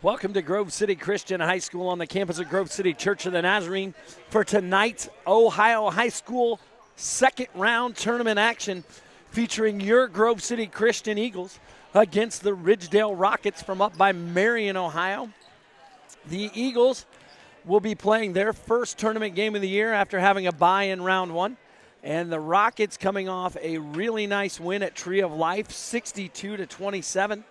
Welcome to Grove City Christian High School on the campus of Grove City Church of the Nazarene for tonight's Ohio High School second round tournament action featuring your Grove City Christian Eagles against the Ridgedale Rockets from up by Marion, Ohio. The Eagles will be playing their first tournament game of the year after having a bye in round one. And the Rockets coming off a really nice win at Tree of Life, 62-27.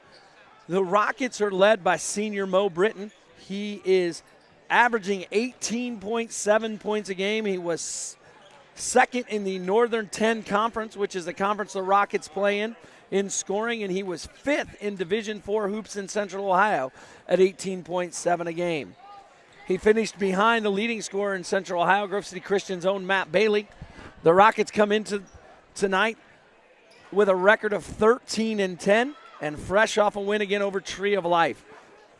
The Rockets are led by senior Mo Britton. He is averaging 18.7 points a game. He was second in the Northern 10 Conference, which is the conference the Rockets play in scoring, and he was fifth in Division IV hoops in Central Ohio at 18.7 a game. He finished behind the leading scorer in Central Ohio, Grove City Christian's own Matt Bailey. The Rockets come into tonight with a record of 13-10 and fresh off a win again over Tree of Life.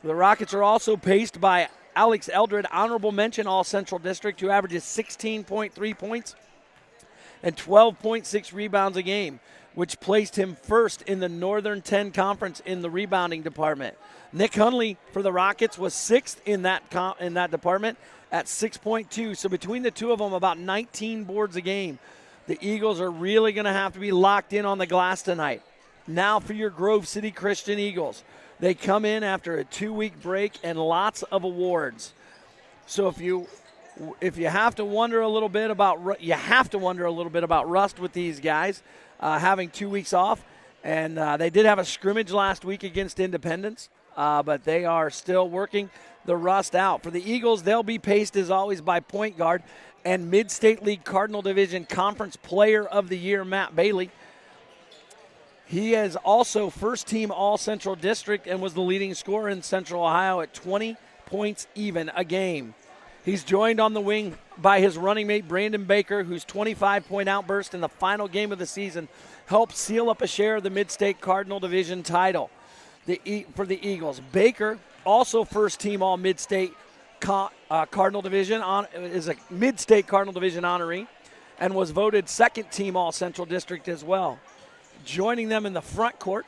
The Rockets are also paced by Alex Eldred, honorable mention All-Central District, who averages 16.3 points and 12.6 rebounds a game, which placed him first in the Northern 10 Conference in the rebounding department. Nick Hunley for the Rockets was sixth in that department at 6.2. So between the two of them, about 19 boards a game. The Eagles are really going to have to be locked in on the glass tonight. Now for your Grove City Christian Eagles. They come in after a 2-week break and lots of awards. So if you have to wonder a little bit about rust with these guys having 2 weeks off, and they did have a scrimmage last week against Independence, but they are still working the rust out. For the Eagles, they'll be paced as always by point guard and Mid-State League Cardinal Division Conference Player of the Year Matt Bailey. He is also first-team All-Central District and was the leading scorer in Central Ohio at 20 points even a game. He's joined on the wing by his running mate Brandon Baker, whose 25-point outburst in the final game of the season helped seal up a share of the Mid-State Cardinal Division title for the Eagles. Baker, also first-team All-Mid-State Cardinal Division, is a Mid-State Cardinal Division honoree and was voted second-team All-Central District as well. Joining them in the front court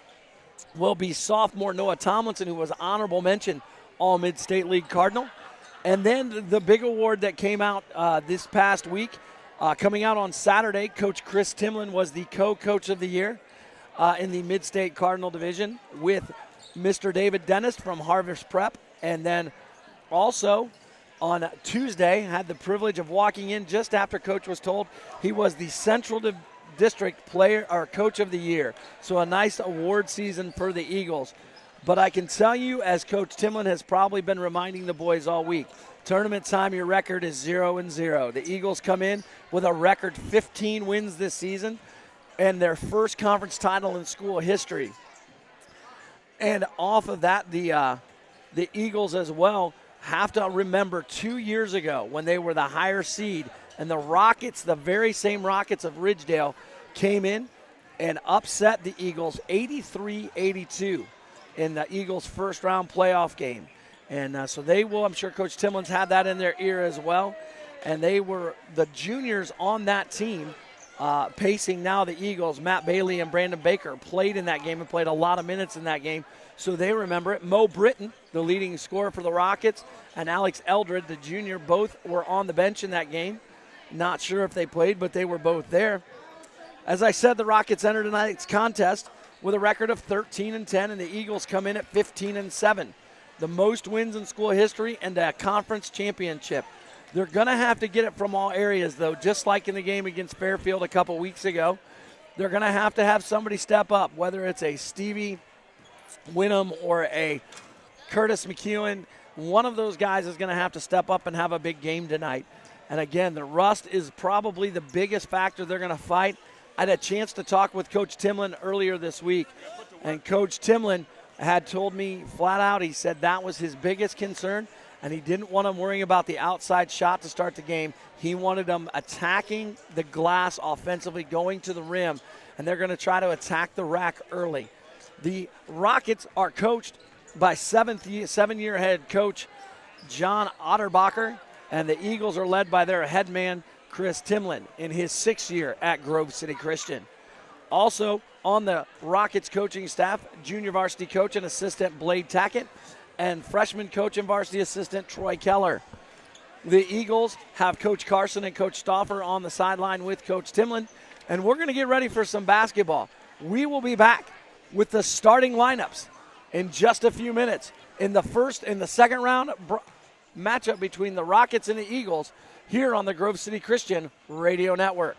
will be sophomore Noah Tomlinson, who was honorable mention All Mid-State League Cardinal. And then the big award that came out this past week, coming out on Saturday, Coach Chris Timlin was the co-coach of the year in the Mid-State Cardinal Division with Mr. David Dennis from Harvest Prep. And then also on Tuesday, had the privilege of walking in just after Coach was told he was the Central District Player or Coach of the Year. So a nice award season for the Eagles. But I can tell you, as Coach Timlin has probably been reminding the boys all week, tournament time, your record is 0-0. The Eagles come in with a record 15 wins this season and their first conference title in school history. And off of that, the Eagles as well have to remember 2 years ago when they were the higher seed and the Rockets, the very same Rockets of Ridgedale, came in and upset the Eagles 83-82 in the Eagles' first-round playoff game. And so they will, I'm sure Coach Timlin's had that in their ear as well. And they were the juniors on that team pacing now the Eagles. Matt Bailey and Brandon Baker played in that game and played a lot of minutes in that game, so they remember it. Mo Britton, the leading scorer for the Rockets, and Alex Eldred, the junior, both were on the bench in that game. Not sure if they played, but they were both there. As I said, the Rockets entered tonight's contest with a record of 13-10, and the Eagles come in at 15-7. The most wins in school history and a conference championship. They're going to have to get it from all areas, though, just like in the game against Fairfield a couple weeks ago. They're going to have somebody step up, whether it's a Stevie Winham or a Curtis McEwen. One of those guys is going to have to step up and have a big game tonight. And again, the rust is probably the biggest factor they're going to fight. I had a chance to talk with Coach Timlin earlier this week, and Coach Timlin had told me flat out, he said that was his biggest concern, and he didn't want them worrying about the outside shot to start the game. He wanted them attacking the glass offensively, going to the rim, and they're going to try to attack the rack early. The Rockets are coached by seven-year head coach John Otterbacher, and the Eagles are led by their head man, Chris Timlin, in his 6th year at Grove City Christian. Also on the Rockets coaching staff, junior varsity coach and assistant Blade Tackett, and freshman coach and varsity assistant Troy Keller. The Eagles have Coach Carson and Coach Stauffer on the sideline with Coach Timlin, and we're going to get ready for some basketball. We will be back with the starting lineups in just a few minutes in the first and the second round matchup between the Rockets and the Eagles here on the Grove City Christian Radio Network.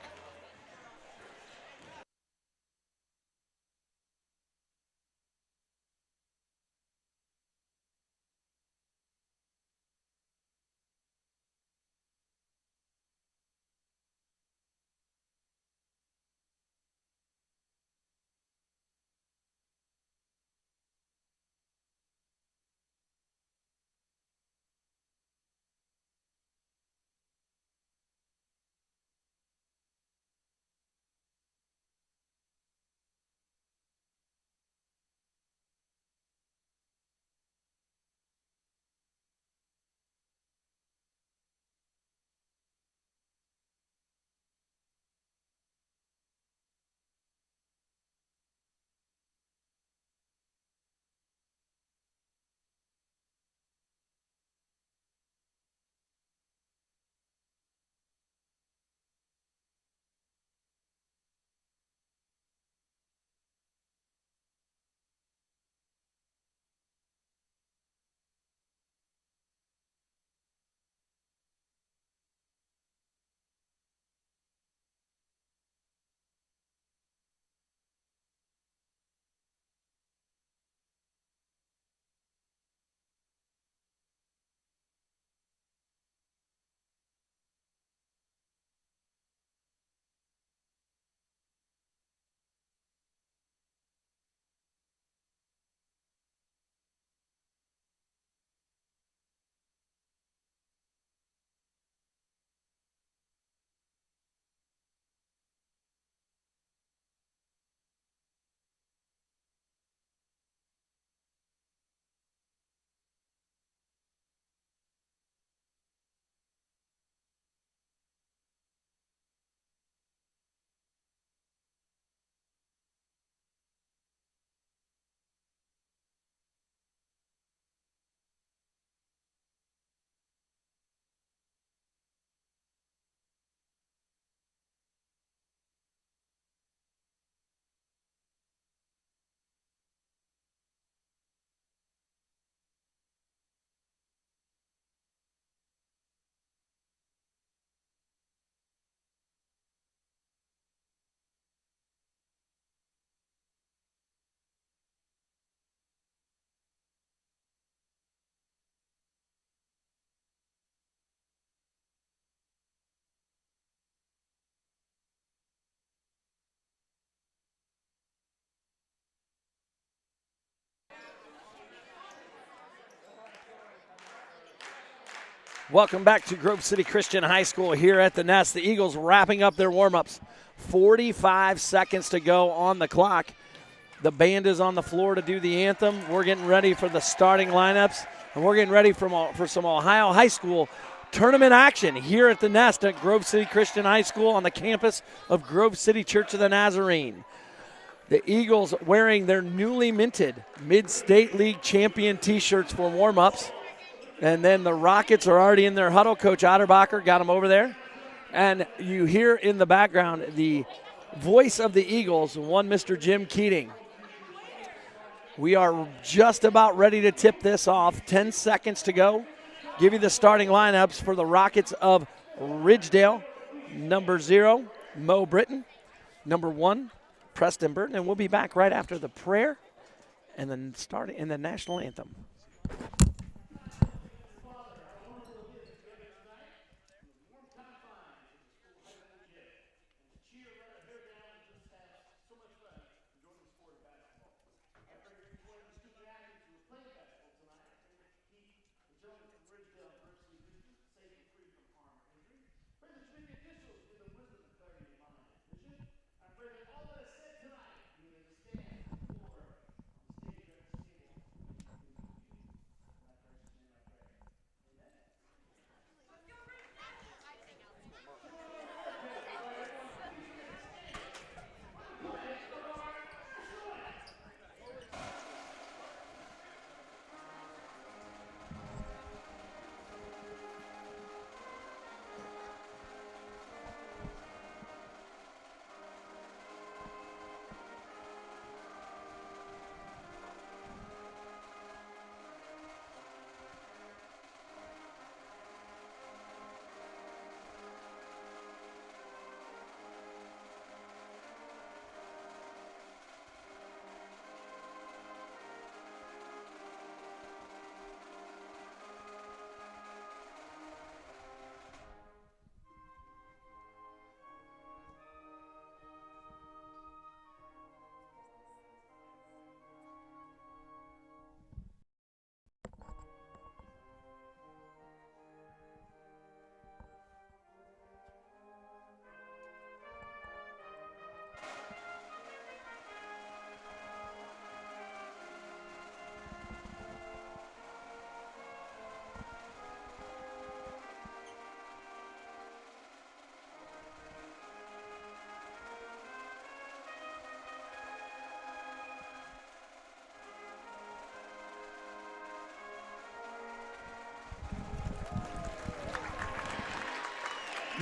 Welcome back to Grove City Christian High School here at the Nest. The Eagles wrapping up their warm-ups. 45 seconds to go on the clock. The band is on the floor to do the anthem. We're getting ready for the starting lineups, and we're getting ready for some Ohio High School tournament action here at the Nest at Grove City Christian High School on the campus of Grove City Church of the Nazarene. The Eagles wearing their newly minted Mid-State League champion T-shirts for warm-ups. And then the Rockets are already in their huddle. Coach Otterbacher got them over there. And you hear in the background the voice of the Eagles, one Mr. Jim Keating. We are just about ready to tip this off. 10 seconds to go. Give you the starting lineups for the Rockets of Ridgedale. Number 0, Mo Britton. Number 1, Preston Burton. And we'll be back right after the prayer and then starting in the national anthem.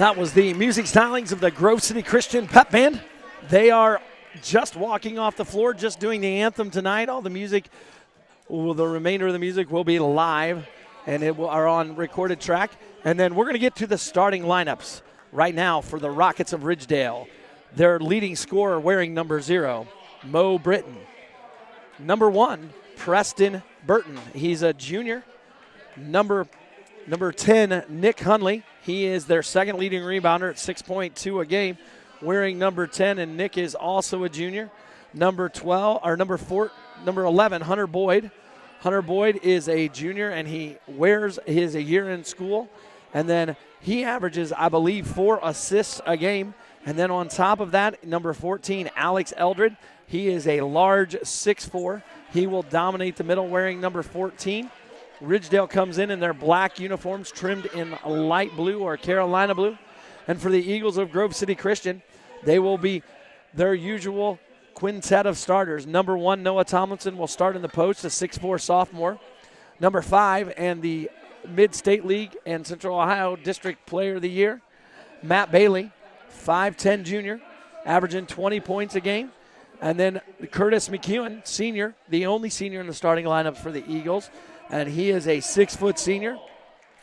That was the music stylings of the Grove City Christian Pep Band. They are just walking off the floor, just doing the anthem tonight. All the music, the remainder of the music will be live, and are on recorded track. And then we're going to get to the starting lineups right now for the Rockets of Ridgedale. Their leading scorer wearing number 0, Mo Britton. Number 1, Preston Burton. He's a junior. Number 10, Nick Hunley. He is their second leading rebounder at 6.2 a game, wearing number 10, and Nick is also a junior. Number 11, Hunter Boyd. Hunter Boyd is a junior, and he is a year in school. And then he averages, I believe, 4 assists a game. And then on top of that, number 14, Alex Eldred. He is a large 6'4". He will dominate the middle wearing number 14. Ridgedale comes in their black uniforms trimmed in light blue or Carolina blue. And for the Eagles of Grove City Christian, they will be their usual quintet of starters. Number 1, Noah Tomlinson will start in the post, a 6'4" sophomore. Number 5, and the Mid-State League and Central Ohio District Player of the Year, Matt Bailey, 5'10" junior, averaging 20 points a game. And then Curtis McEwen, senior, the only senior in the starting lineup for the Eagles, and he is a 6' senior.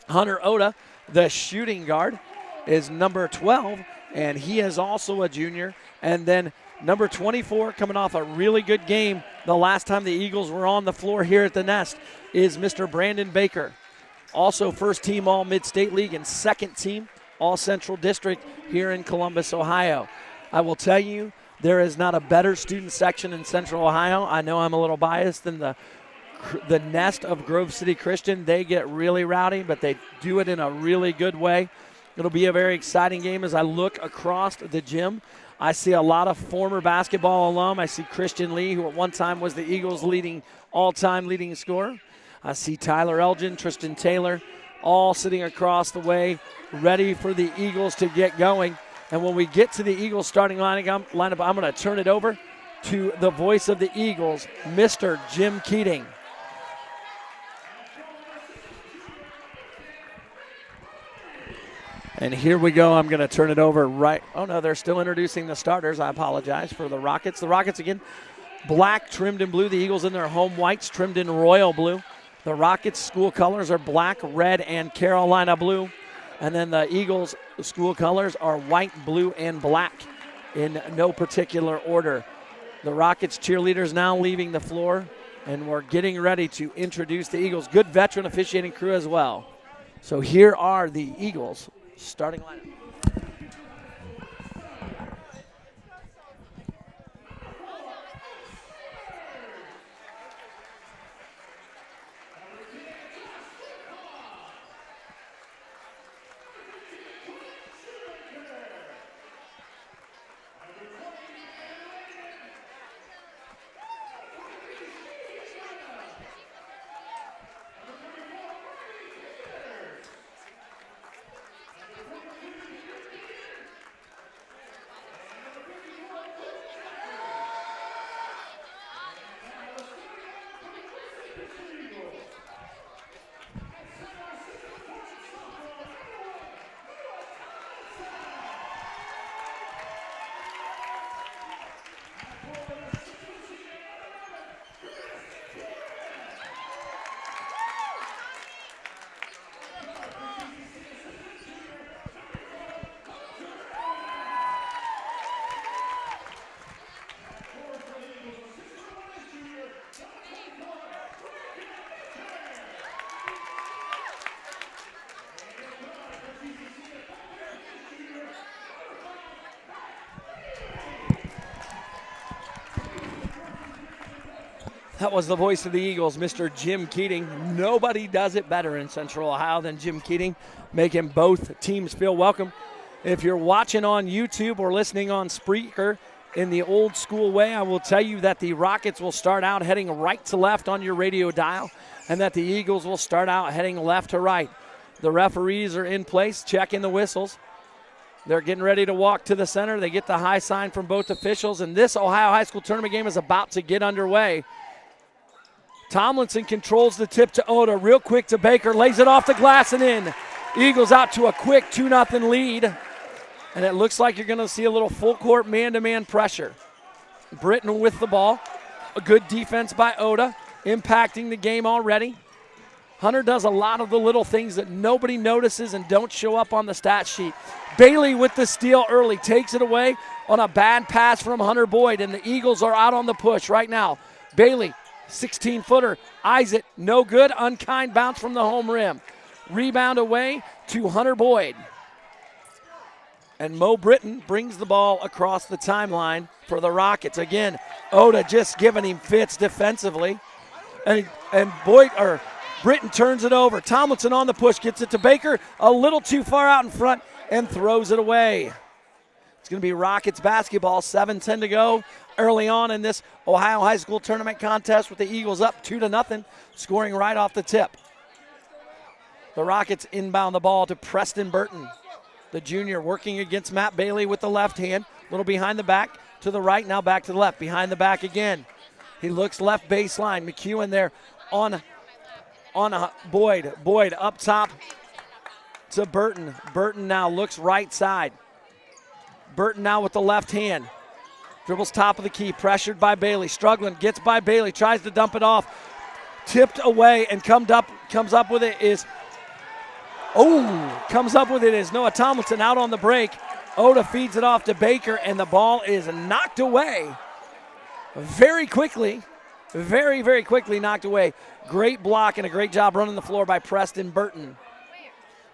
Hunter Oda, the shooting guard, is number 12, and he is also a junior. And then number 24, coming off a really good game the last time the Eagles were on the floor here at the Nest, is Mr. Brandon Baker. Also first team All Mid-State League and second team All Central District here in Columbus, Ohio. I will tell you, there is not a better student section in Central Ohio. I know I'm a little biased than the Nest of Grove City Christian. They get really rowdy, but they do it in a really good way. It'll be a very exciting game. As I look across the gym, I see a lot of former basketball alum. I see Christian Lee, who at one time was the Eagles' all-time leading scorer. I see Tyler Elgin, Tristan Taylor, all sitting across the way, ready for the Eagles to get going. And when we get to the Eagles starting lineup, I'm going to turn it over to the voice of the Eagles, Mr. Jim Keating. And here we go. I'm going to turn it over right. Oh, no, they're still introducing the starters. I apologize for the Rockets. The Rockets, again, black trimmed in blue. The Eagles in their home whites trimmed in royal blue. The Rockets' school colors are black, red, and Carolina blue. And then the Eagles' school colors are white, blue, and black in no particular order. The Rockets cheerleaders now leaving the floor, and we're getting ready to introduce the Eagles. Good veteran officiating crew as well. So here are the Eagles starting lineup. That was the voice of the Eagles, Mr. Jim Keating. Nobody does it better in Central Ohio than Jim Keating, making both teams feel welcome. If you're watching on YouTube or listening on Spreaker in the old school way, I will tell you that the Rockets will start out heading right to left on your radio dial, and that the Eagles will start out heading left to right. The referees are in place, checking the whistles. They're getting ready to walk to the center. They get the high sign from both officials, and this Ohio High School tournament game is about to get underway. Tomlinson controls the tip to Oda, real quick to Baker, lays it off the glass and in. Eagles out to a quick 2-0 lead. And it looks like you're going to see a little full court man-to-man pressure. Britton with the ball. A good defense by Oda, impacting the game already. Hunter does a lot of the little things that nobody notices and don't show up on the stat sheet. Bailey with the steal early, takes it away on a bad pass from Hunter Boyd, and the Eagles are out on the push right now. Bailey, 16-footer, eyes it, no good, unkind bounce from the home rim. Rebound away to Hunter Boyd. And Mo Britton brings the ball across the timeline for the Rockets. Again, Oda just giving him fits defensively. And Britton turns it over. Tomlinson on the push, gets it to Baker, a little too far out in front, and throws it away. It's going to be Rockets basketball, 7:10 to go early on in this Ohio High School tournament contest with the Eagles up 2-0, scoring right off the tip. The Rockets inbound the ball to Preston Burton. The junior working against Matt Bailey with the left hand. A little behind the back to the right, now back to the left. Behind the back again. He looks left baseline. McEwen there on Boyd. Boyd up top to Burton. Burton now looks right side. Burton now with the left hand. Dribbles top of the key, pressured by Bailey. Struggling, gets by Bailey, tries to dump it off. Tipped away and comes up with it is Noah Tomlinson out on the break. Oda feeds it off to Baker, and the ball is knocked away very quickly. Very, very quickly knocked away. Great block and a great job running the floor by Preston Burton.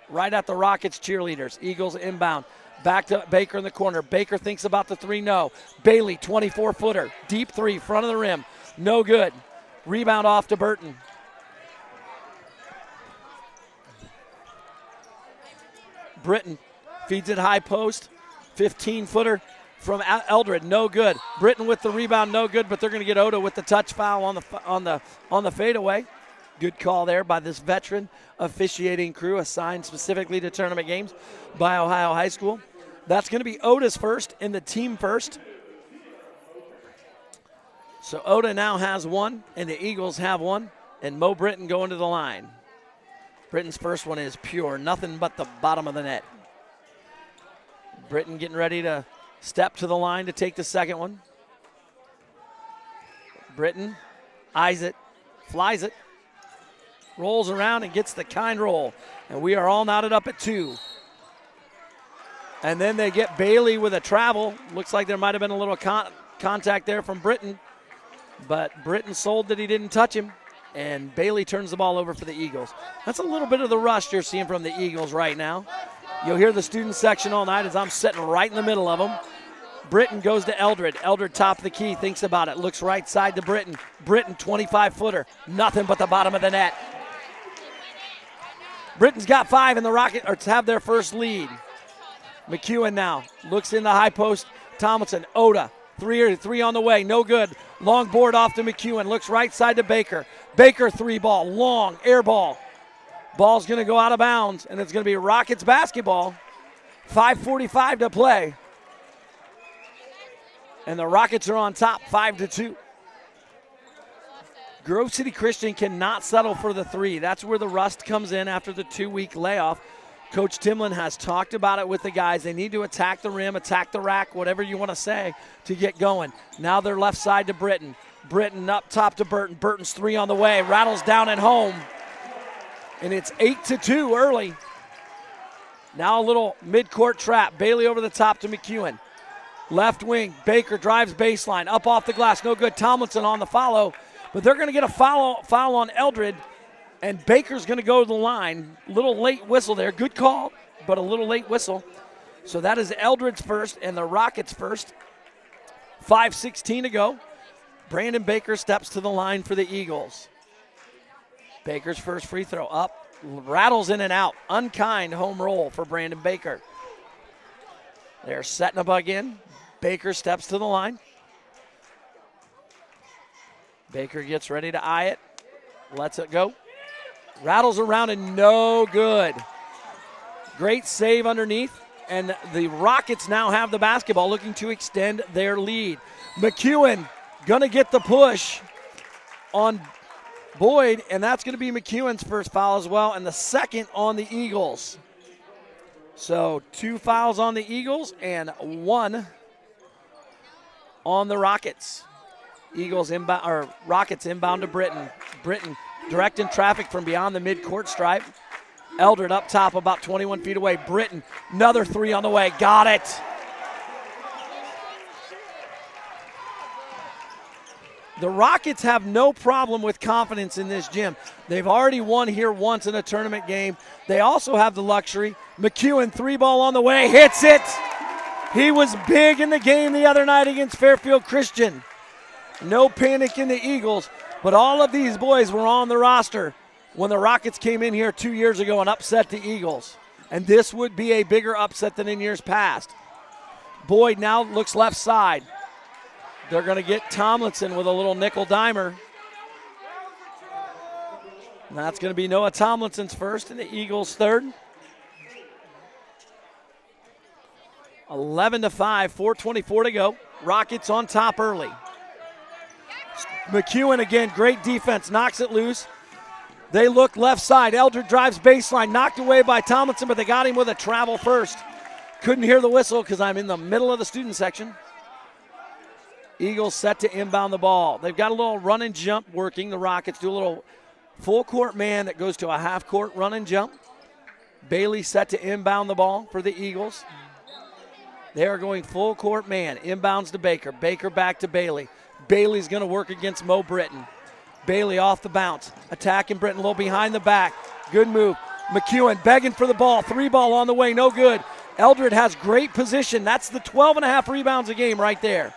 Right at the Rockets cheerleaders. Eagles inbound. Back to Baker in the corner. Baker thinks about the three, no. Bailey, 24-footer. Deep three, front of the rim. No good. Rebound off to Burton. Britton feeds it high post. 15-footer from Eldred, no good. Britton with the rebound, no good, but they're going to get Oda with the touch foul on the fadeaway. Good call there by this veteran officiating crew assigned specifically to tournament games by Ohio High School. That's going to be Oda's first and the team first. So Oda now has one, and the Eagles have one, and Mo Britton going to the line. Britton's first one is pure, nothing but the bottom of the net. Britton getting ready to step to the line to take the second one. Britton eyes it, flies it, rolls around and gets the kind roll. And we are all knotted up at 2. And then they get Bailey with a travel. Looks like there might have been a little contact there from Britton. But Britton sold that he didn't touch him. And Bailey turns the ball over for the Eagles. That's a little bit of the rush you're seeing from the Eagles right now. You'll hear the student section all night as I'm sitting right in the middle of them. Britton goes to Eldred. Eldred top of the key, thinks about it, looks right side to Britton. Britton, 25-footer, nothing but the bottom of the net. Britton's got 5 and the Rockets have their first lead. McEwen now looks in the high post. Tomlinson, Oda, three on the way, no good. Long board off to McEwen, looks right side to Baker. Baker 3-ball, long, air ball. Ball's going to go out of bounds, and it's going to be Rockets basketball. 5:45 to play. And the Rockets are on top, 5-2. Grove City Christian cannot settle for the 3. That's where the rust comes in after the 2-week layoff. Coach Timlin has talked about it with the guys. They need to attack the rim, attack the rack, whatever you want to say, to get going. Now they're left side to Britton. Britton up top to Burton. Burton's 3 on the way. Rattles down and home. And it's 8-2 early. Now a little midcourt trap. Bailey over the top to McEwen. Left wing. Baker drives baseline. Up off the glass. No good. Tomlinson on the follow. But they're going to get a foul on Eldred. And Baker's going to go to the line. Little late whistle there. Good call, but a little late whistle. So that is Eldred's first and the Rockets' first. 5:16 to go. Brandon Baker steps to the line for the Eagles. Baker's first free throw up. Rattles in and out. Unkind home roll for Brandon Baker. They're setting up again. Baker steps to the line. Baker gets ready to eye it. Lets it go. Rattles around and no good. Great save underneath. And the Rockets now have the basketball, looking to extend their lead. McEwen going to get the push on Boyd, and that's going to be McEwen's first foul as well, and the second on the Eagles. So 2 fouls on the Eagles and 1 on the Rockets. Rockets inbound to Britton. Britton directing traffic from beyond the midcourt stripe. Eldred up top about 21 feet away. Britton, another 3 on the way. Got it. The Rockets have no problem with confidence in this gym. They've already won here once in a tournament game. They also have the luxury. McEwen, 3-ball on the way, hits it. He was big in the game the other night against Fairfield Christian. No panic in the Eagles, but all of these boys were on the roster when the Rockets came in here 2 years ago and upset the Eagles. And this would be a bigger upset than in years past. Boyd now looks left side. They're going to get Tomlinson with a little nickel dimer. And that's going to be Noah Tomlinson's first and the Eagles' third. 11-5, 4:24 to go. Rockets on top early. McEwen again, great defense, knocks it loose. They look left side. Eldred drives baseline, knocked away by Tomlinson, but they got him with a travel first. Couldn't hear the whistle because I'm in the middle of the student section. Eagles set to inbound the ball. They've got a little run and jump working. The Rockets do a little full court man that goes to a half court run and jump. Bailey set to inbound the ball for the Eagles. They are going full court man. Inbounds to Baker. Baker back to Bailey. Bailey's going to work against Mo Britton. Bailey off the bounce. Attacking Britton a little behind the back. Good move. McEwen begging for the ball. 3-ball on the way. No good. Eldred has great position. That's the 12.5 rebounds a game right there.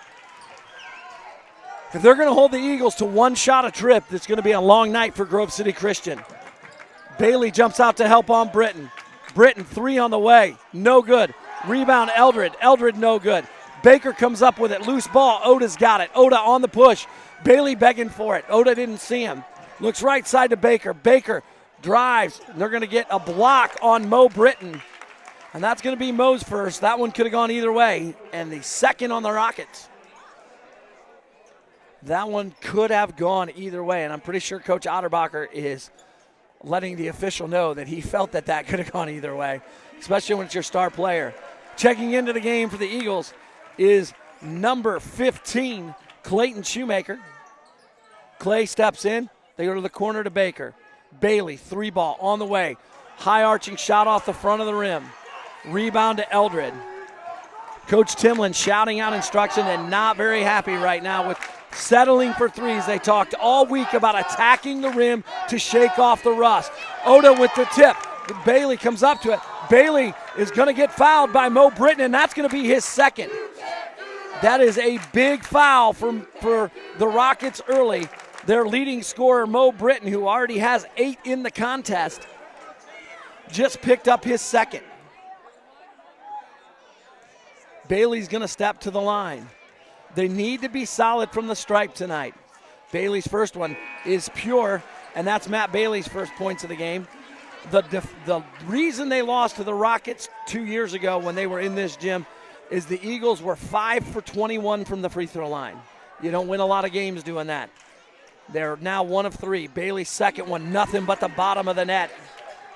If they're going to hold the Eagles to 1 shot a trip, it's going to be a long night for Grove City Christian. Bailey jumps out to help on Britton. Britton, 3 on the way. No good. Rebound Eldred. Eldred no good. Baker comes up with it. Loose ball. Oda's got it. Oda on the push. Bailey begging for it. Oda didn't see him. Looks right side to Baker. Baker drives. They're going to get a block on Mo Britton. And that's going to be Mo's first. That one could have gone either way. And the second on the Rockets. That one could have gone either way. And I'm pretty sure Coach Otterbacher is letting the official know that he felt that that could have gone either way, especially when it's your star player. Checking into the game for the Eagles is number 15, Clayton Shoemaker. Clay steps in. They go to the corner to Baker. Bailey, 3-ball on the way. High arching shot off the front of the rim. Rebound to Eldred. Coach Timlin shouting out instruction and not very happy right now with settling for threes. They talked all week about attacking the rim to shake off the rust. Oda with the tip. Bailey comes up to it. Bailey is going to get fouled by Mo Britton, and that's going to be his second. That is a big foul for the Rockets early. Their leading scorer, Mo Britton, who already has 8 in the contest, just picked up his second. Bailey's going to step to the line. They need to be solid from the stripe tonight. Bailey's first one is pure, and that's Matt Bailey's first points of the game. The reason they lost to the Rockets 2 years ago when they were in this gym is the Eagles were 5 for 21 from the free throw line. You don't win a lot of games doing that. They're now 1 of 3. Bailey's second one, nothing but the bottom of the net.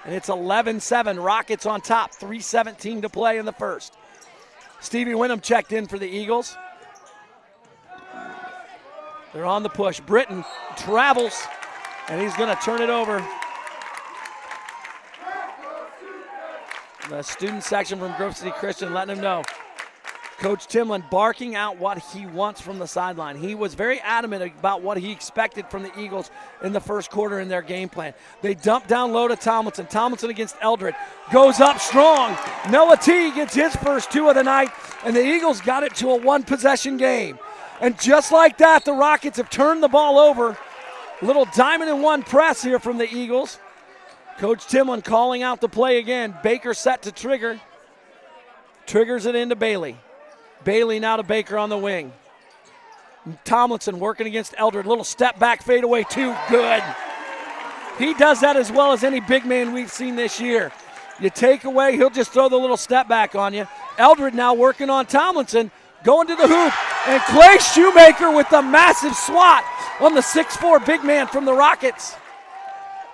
And it's 11-7, Rockets on top, 3:17 to play in the first. Stevie Wyndham checked in for the Eagles. They're on the push. Britton travels, and he's going to turn it over. The student section from Grove City Christian letting him know. Coach Timlin barking out what he wants from the sideline. He was very adamant about what he expected from the Eagles in the first quarter in their game plan. They dump down low to Tomlinson. Tomlinson against Eldred. Goes up strong. Noah T gets his first 2 of the night, and the Eagles got it to a 1-possession game. And just like that, the Rockets have turned the ball over. A little diamond-in-one press here from the Eagles. Coach Timlin calling out the play again. Baker set to trigger. Triggers it into Bailey. Bailey now to Baker on the wing. Tomlinson working against Eldred. Little step back fadeaway, 2. Good. He does that as well as any big man we've seen this year. You take away, he'll just throw the little step back on you. Eldred now working on Tomlinson. Going to the hoop. And Clay Shoemaker with the massive swat on the 6'4" big man from the Rockets.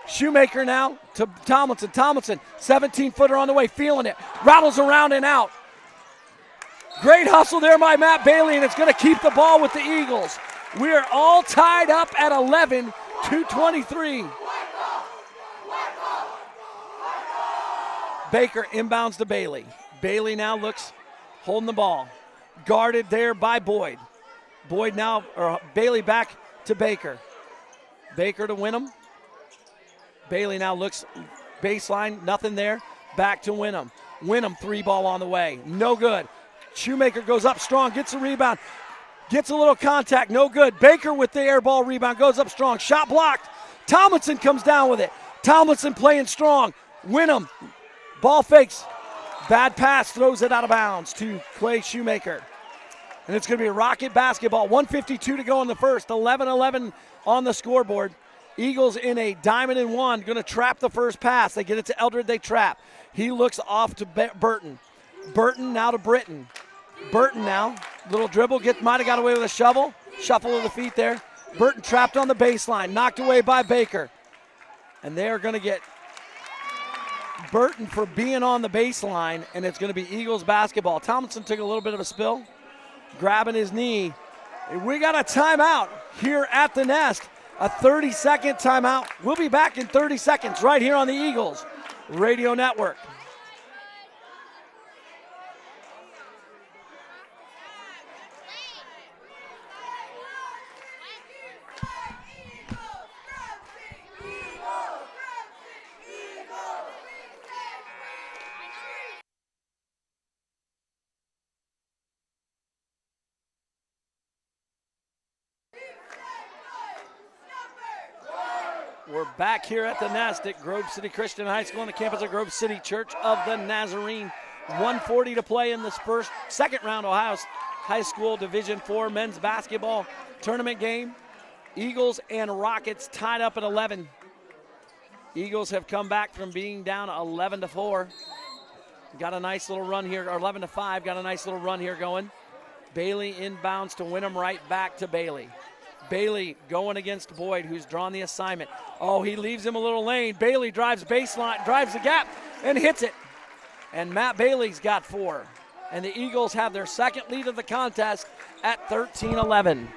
Shoemaker now to Tomlinson. Tomlinson, 17-footer on the way, feeling it. Rattles around and out. Great hustle there by Matt Bailey, and it's going to keep the ball with the Eagles. We are all tied up at 11, 2:23. Baker inbounds to Bailey. Bailey now looks, holding the ball. Guarded there by Boyd. Bailey back to Baker. Baker to Winham. Bailey now looks baseline, nothing there. Back to Winham. Winham, 3-ball on the way. No good. Shoemaker goes up strong, gets a rebound. Gets a little contact, no good. Baker with the air ball rebound, goes up strong. Shot blocked. Tomlinson comes down with it. Tomlinson playing strong. Winham, ball fakes. Bad pass, throws it out of bounds to Clay Shoemaker. And it's going to be a Rocket basketball. 1:52 to go in the first. 11-11 on the scoreboard. Eagles in a diamond and one, going to trap the first pass. They get it to Eldred, they trap. He looks off to Burton. Burton now to Britton. Burton now, little dribble, might have got away with a shovel. Shuffle of the feet there. Burton trapped on the baseline, knocked away by Baker. And they are going to get Burton for being on the baseline, and it's going to be Eagles basketball. Tomlinson took a little bit of a spill, grabbing his knee. We got a timeout here at the Nest, a 30-second timeout. We'll be back in 30 seconds right here on the Eagles Radio Network. We're back here at the Nest at Grove City Christian High School on the campus of Grove City Church of the Nazarene. 1:40 to play in this second round Ohio High School Division IV men's basketball tournament game. Eagles and Rockets tied up at 11. Eagles have come back from being down 11-4. Got a nice little run here, or 11-5. Got a nice little run here going. Bailey inbounds to Winham, right back to Bailey. Bailey going against Boyd, who's drawn the assignment. Oh, he leaves him a little lane. Bailey drives baseline, drives the gap, and hits it. And Matt Bailey's got 4. And the Eagles have their second lead of the contest at 13-11.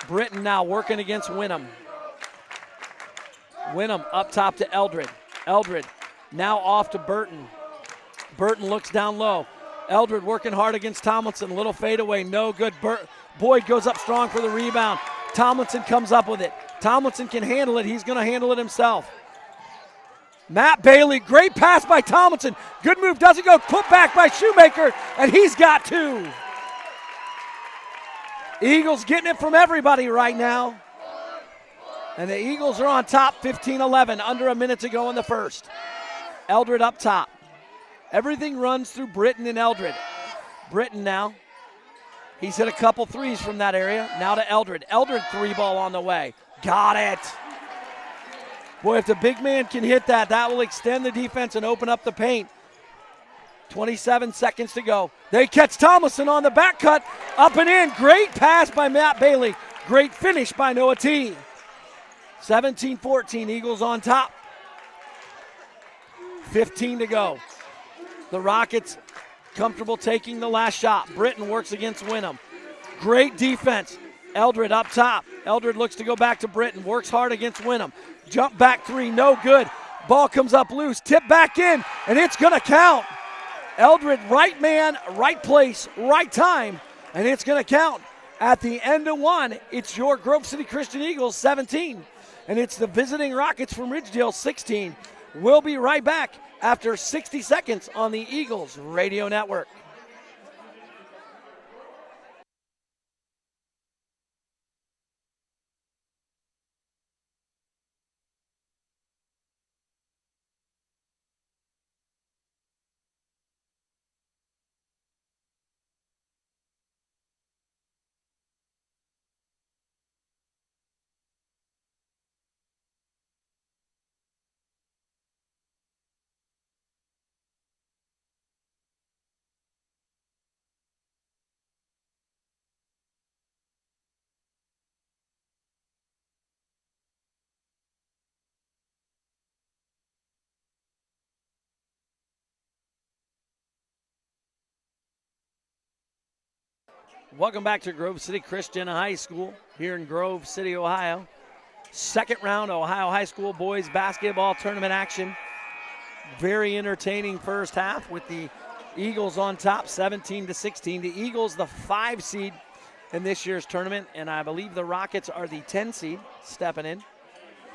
Britton now working against Winham. Winham up top to Eldred. Eldred now off to Burton. Burton looks down low. Eldred working hard against Tomlinson. Little fadeaway, no good. Boyd goes up strong for the rebound. Tomlinson comes up with it. Tomlinson can handle it. He's going to handle it himself. Matt Bailey, great pass by Tomlinson. Good move, doesn't go. Put back by Shoemaker, and he's got 2. Eagles getting it from everybody right now. And the Eagles are on top, 15-11, under a minute to go in the first. Eldred up top. Everything runs through Britton and Eldred. Britton now. He's hit a couple threes from that area. Now to Eldred. Eldred 3-ball on the way. Got it. Boy, if the big man can hit that, that will extend the defense and open up the paint. 27 seconds to go. They catch Tomlinson on the back cut. Up and in. Great pass by Matt Bailey. Great finish by Noah T. 17-14. Eagles on top. 15 to go. The Rockets comfortable taking the last shot. Britton works against Winham. Great defense. Eldred up top. Eldred looks to go back to Britton. Works hard against Winham. Jump back 3, no good. Ball comes up loose. Tip back in, and it's going to count. Eldred, right man, right place, right time, and it's going to count. At the end of 1, it's your Grove City Christian Eagles 17, and it's the visiting Rockets from Ridgedale 16. We'll be right back after 60 seconds on the Eagles Radio Network. Welcome back to Grove City Christian High School here in Grove City, Ohio. Second round Ohio High School boys basketball tournament action. Very entertaining first half with the Eagles on top, 17-16. The Eagles, the 5 seed in this year's tournament, and I believe the Rockets are the 10 seed stepping in.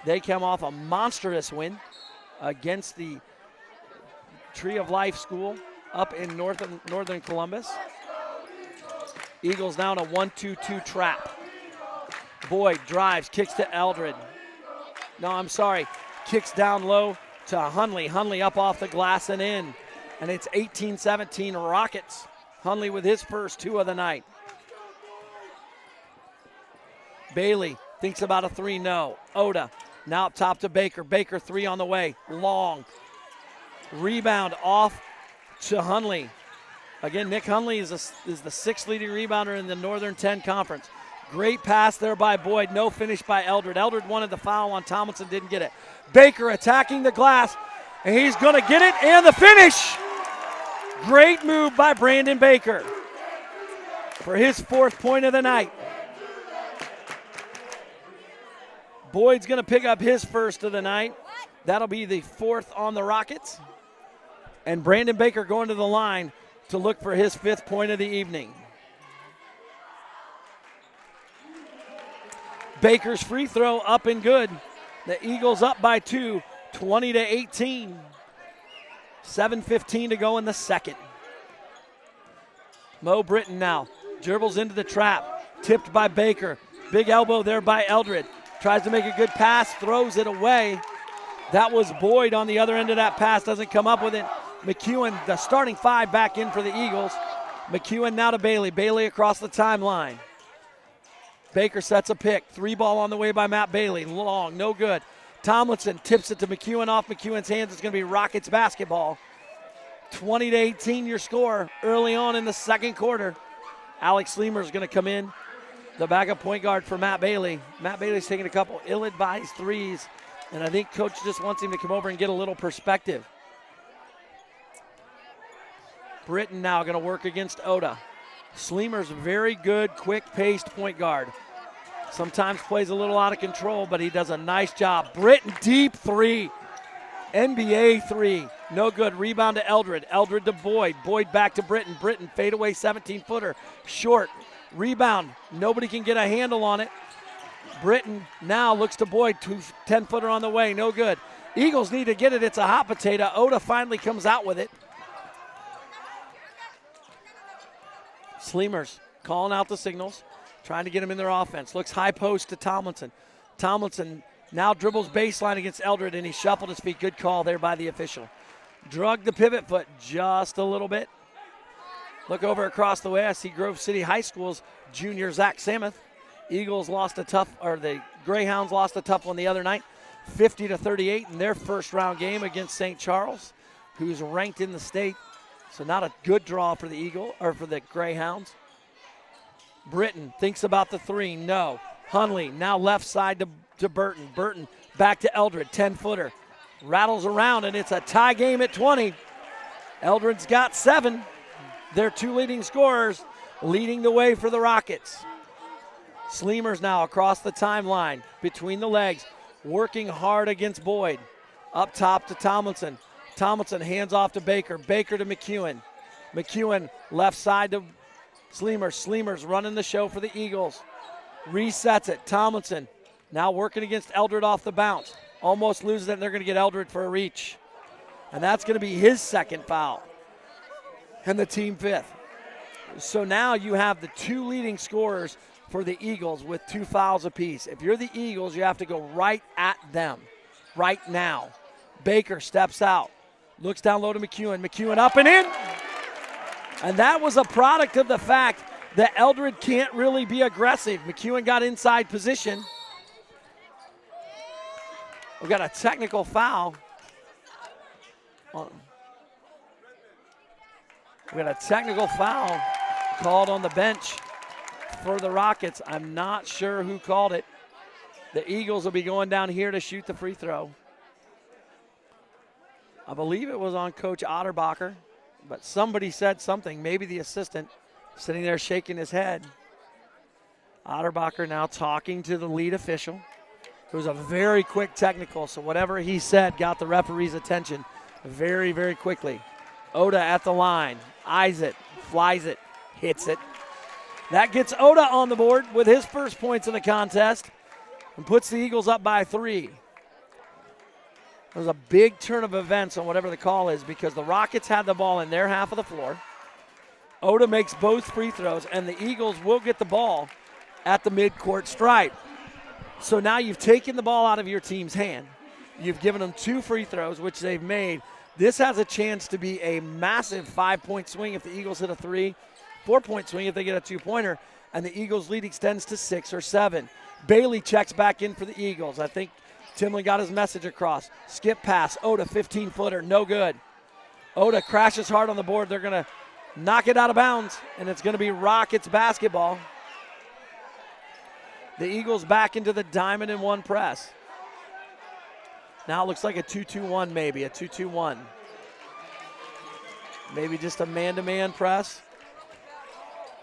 They come off a monstrous win against the Tree of Life School up in northern Columbus. Eagles now in a 1-2-2 trap. Boyd drives, kicks to Eldred. No, I'm sorry. Kicks down low to Hunley. Hunley up off the glass and in. And it's 18-17 Rockets. Hunley with his first 2 of the night. Bailey thinks about a 3, no. Oda now up top to Baker. Baker 3 on the way, long. Rebound off to Hunley. Again, Nick Hunley is the 6th leading rebounder in the Northern 10 Conference. Great pass there by Boyd. No finish by Eldred. Eldred wanted the foul on Tomlinson, didn't get it. Baker attacking the glass, and he's going to get it, and the finish. Great move by Brandon Baker for his 4th point of the night. Boyd's going to pick up his first of the night. That'll be the 4th on the Rockets. And Brandon Baker going to the line to look for his 5th point of the evening. Baker's free throw up and good. The Eagles up by 2, 20-18. 7:15 to go in the second. Mo Britton now dribbles into the trap. Tipped by Baker. Big elbow there by Eldred. Tries to make a good pass, throws it away. That was Boyd on the other end of that pass, doesn't come up with it. McEwen, the starting 5 back in for the Eagles. McEwen now to Bailey. Bailey across the timeline. Baker sets a pick. 3 ball on the way by Matt Bailey. Long, no good. Tomlinson tips it to McEwen off McEwen's hands. It's going to be Rockets basketball. 20-18 your score early on in the second quarter. Alex Sleemer is going to come in, the backup point guard for Matt Bailey. Matt Bailey's taking a couple ill-advised threes, and I think coach just wants him to come over and get a little perspective. Britton now going to work against Oda. Sleemer's very good, quick-paced point guard. Sometimes plays a little out of control, but he does a nice job. Britton, deep 3. NBA 3. No good. Rebound to Eldred. Eldred to Boyd. Boyd back to Britton. Britton, fadeaway 17-footer. Short. Rebound. Nobody can get a handle on it. Britton now looks to Boyd. 10-footer on the way. No good. Eagles need to get it. It's a hot potato. Oda finally comes out with it. Sleemers calling out the signals, trying to get him in their offense. Looks high post to Tomlinson. Tomlinson now dribbles baseline against Eldred, and he shuffled his feet. Good call there by the official. Drug the pivot foot just a little bit. Look over across the way. I see Grove City High School's junior Zach Samuth. Eagles lost a tough, or the Greyhounds lost a tough one the other night, 50-38 in their first round game against St. Charles, who's ranked in the state. So not a good draw for the Greyhounds. Britton thinks about the 3. No. Hunley now left side to Burton. Burton back to Eldred. 10-footer. Rattles around, and it's a tie game at 20. Eldred's got 7. Their 2 leading scorers leading the way for the Rockets. Sleemers now across the timeline, between the legs, working hard against Boyd. Up top to Tomlinson. Tomlinson hands off to Baker. Baker to McEwen. McEwen left side to Sleemer. Sleemer's running the show for the Eagles. Resets it. Tomlinson now working against Eldred off the bounce. Almost loses it, and they're going to get Eldred for a reach. And that's going to be his 2nd foul. And the team 5th. So now you have the 2 leading scorers for the Eagles with 2 fouls apiece. If you're the Eagles, you have to go right at them right now. Baker steps out. Looks down low to McEwen. McEwen up and in. And that was a product of the fact that Eldred can't really be aggressive. McEwen got inside position. We've got a technical foul. We got a technical foul called on the bench for the Rockets. I'm not sure who called it. The Eagles will be going down here to shoot the free throw. I believe it was on Coach Otterbacher, but somebody said something, maybe the assistant. sitting there shaking his head. Otterbacher now talking to the lead official. It was a very quick technical, so whatever he said got the referee's attention very, very quickly. Oda at the line, eyes it, flies it, hits it. That gets Oda on the board with his first points in the contest and puts the Eagles up by 3. It was a big turn of events on whatever the call is because the Rockets had the ball in their half of the floor. Oda makes both free throws, and the Eagles will get the ball at the midcourt stripe. So now you've taken the ball out of your team's hand. You've given them 2 free throws, which they've made. This has a chance to be a massive 5-point swing if the Eagles hit a 3, 4-point swing if they get a 2-pointer, and the Eagles' lead extends to 6 or 7. Bailey checks back in for the Eagles. I think Timlin got his message across. Skip pass, Oda, 15-footer, no good. Oda crashes hard on the board. They're going to knock it out of bounds, and it's going to be Rockets basketball. The Eagles back into the diamond and 1 press. Now it looks like a 2-2-1 maybe, a 2-2-1. Maybe just a man-to-man press.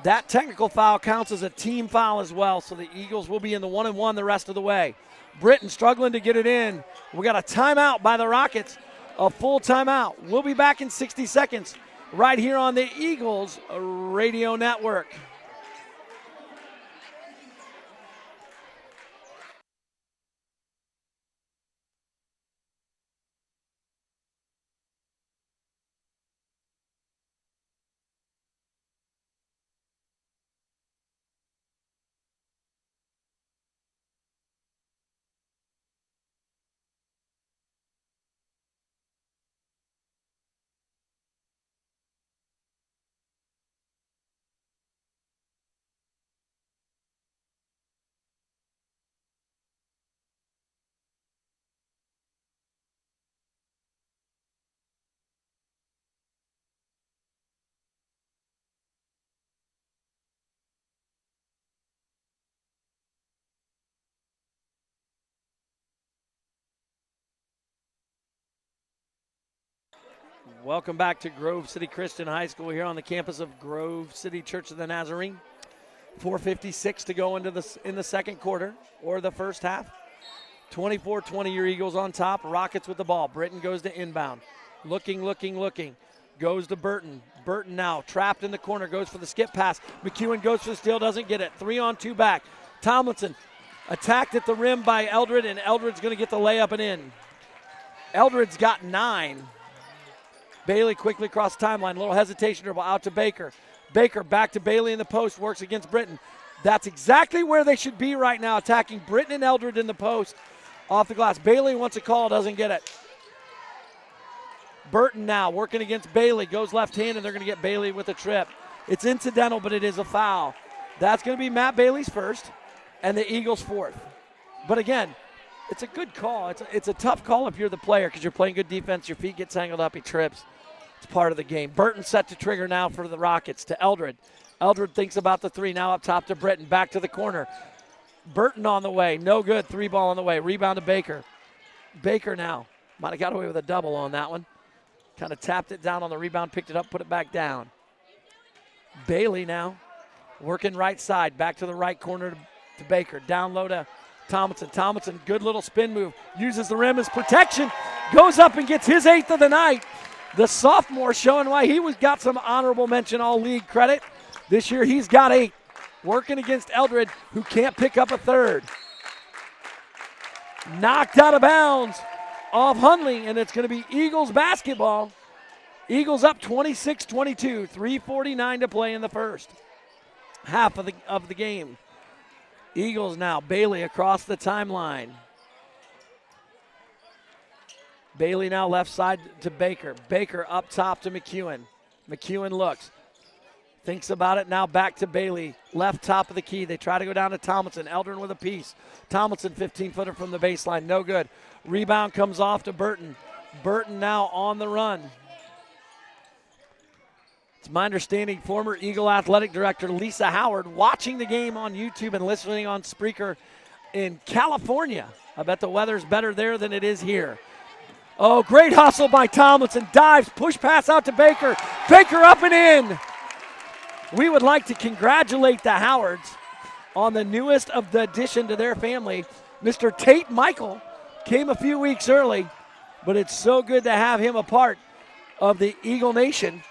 That technical foul counts as a team foul as well, so the Eagles will be in the 1-and-1 the rest of the way. Britton struggling to get it in. We got a timeout by the Rockets, a full timeout. We'll be back in 60 seconds right here on the Eagles Radio Network. Welcome back to Grove City Christian High School here on the campus of Grove City Church of the Nazarene. 4:56 to go in the second quarter or the first half. 24-20 your Eagles on top. Rockets with the ball. Britton goes to inbound. Looking. Goes to Burton. Burton now trapped in the corner. Goes for the skip pass. McEwen goes for the steal. Doesn't get it. 3-on-2 back. Tomlinson attacked at the rim by Eldred, and Eldred's going to get the layup and in. Eldred's got 9. Bailey quickly across the timeline. A little hesitation dribble out to Baker. Baker back to Bailey in the post. Works against Britton. That's exactly where they should be right now, attacking Britton and Eldred in the post. Off the glass. Bailey wants a call. Doesn't get it. Burton now working against Bailey. Goes left hand, and they're going to get Bailey with a trip. It's incidental, but it is a foul. That's going to be Matt Bailey's first and the Eagles' 4th. But again, it's a good call. It's a tough call if you're the player because you're playing good defense. Your feet get tangled up. He trips. It's part of the game. Burton set to trigger now for the Rockets to Eldred. Eldred thinks about the 3. Now up top to Britton. Back to the corner. Burton on the way. No good. 3 ball on the way. Rebound to Baker. Baker now. Might have got away with a double on that one. Kind of tapped it down on the rebound. Picked it up. Put it back down. Bailey now. Working right side. Back to the right corner to Baker. Down low to Tomlinson. Tomlinson, good little spin move. Uses the rim as protection. Goes up and gets his 8th of the night. The sophomore showing why he got some honorable mention all-league credit. This year he's got 8. Working against Eldred, who can't pick up a 3rd. Knocked out of bounds off Hundley, and it's going to be Eagles basketball. Eagles up 26-22, 3:49 to play in the first half of the game. Eagles now, Bailey across the timeline. Bailey now left side to Baker. Baker up top to McEwen. McEwen looks. Thinks about it, now back to Bailey. Left top of the key. They try to go down to Tomlinson. Eldrin with a piece. Tomlinson 15-footer from the baseline. No good. Rebound comes off to Burton. Burton now on the run. It's my understanding former Eagle Athletic Director Lisa Howard watching the game on YouTube and listening on Spreaker in California. I bet the weather's better there than it is here. Oh, great hustle by Tomlinson. Dives, push pass out to Baker. Baker up and in. We would like to congratulate the Howards on the newest of the addition to their family. Mr. Tate Michael came a few weeks early, but it's so good to have him a part of the Eagle Nation.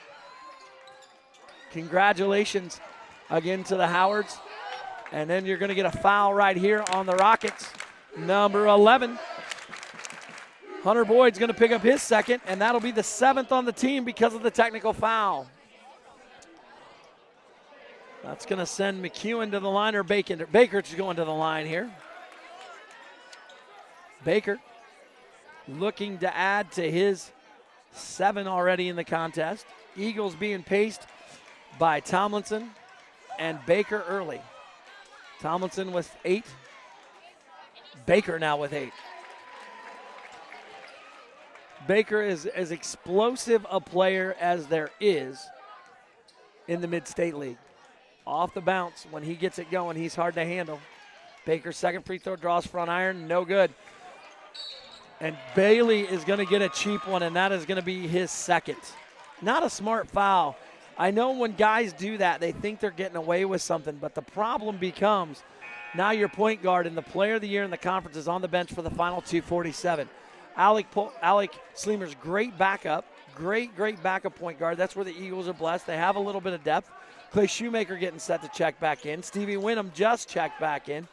Congratulations again to the Howards. And then you're going to get a foul right here on the Rockets. Number 11. Hunter Boyd's going to pick up his second, and that'll be the 7th on the team because of the technical foul. That's going to send McEwen to the line, or Baker's going to the line here. Baker looking to add to his 7 already in the contest. Eagles being paced by Tomlinson and Baker early. Tomlinson with 8. Baker now with 8. Baker is as explosive a player as there is in the Mid-State League. Off the bounce, when he gets it going, he's hard to handle. Baker's second free throw draws front iron, no good. And Bailey is going to get a cheap one, and that is going to be his second. Not a smart foul. I know when guys do that, they think they're getting away with something, but the problem becomes now your point guard and the player of the year in the conference is on the bench for the final 2:47. Alec Sleemer's great backup, great backup point guard. That's where the Eagles are blessed. They have a little bit of depth. Clay Shoemaker getting set to check back in. Stevie Wyndham just checked back in.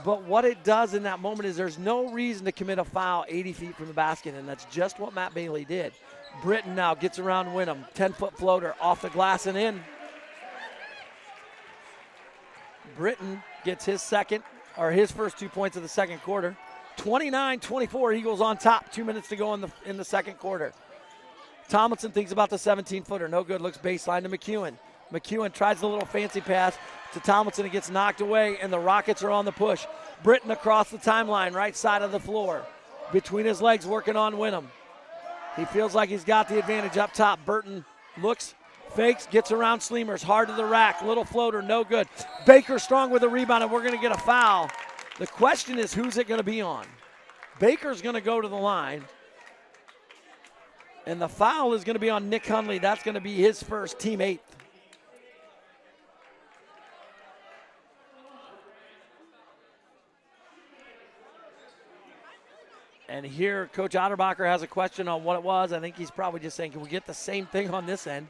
But what it does in that moment is there's no reason to commit a foul 80 feet from the basket, and that's just what Matt Bailey did. Britton now gets around Wyndham. 10-foot floater off the glass and in. Britton gets his first 2 points of the second quarter. 29-24, Eagles on top. 2 minutes to go in the second quarter. Tomlinson thinks about the 17-footer. No good, looks baseline to McEwen. McEwen tries the little fancy pass to Tomlinson. It gets knocked away, and the Rockets are on the push. Britton across the timeline, right side of the floor. Between his legs, working on Wyndham. He feels like he's got the advantage up top. Burton looks, fakes, gets around Sleemers. Hard to the rack, little floater, no good. Baker strong with a rebound, and we're going to get a foul. The question is, who's it going to be on? Baker's going to go to the line. And the foul is going to be on Nick Hundley. That's going to be his first, team 8th. And here, Coach Otterbacher has a question on what it was. I think he's probably just saying, can we get the same thing on this end?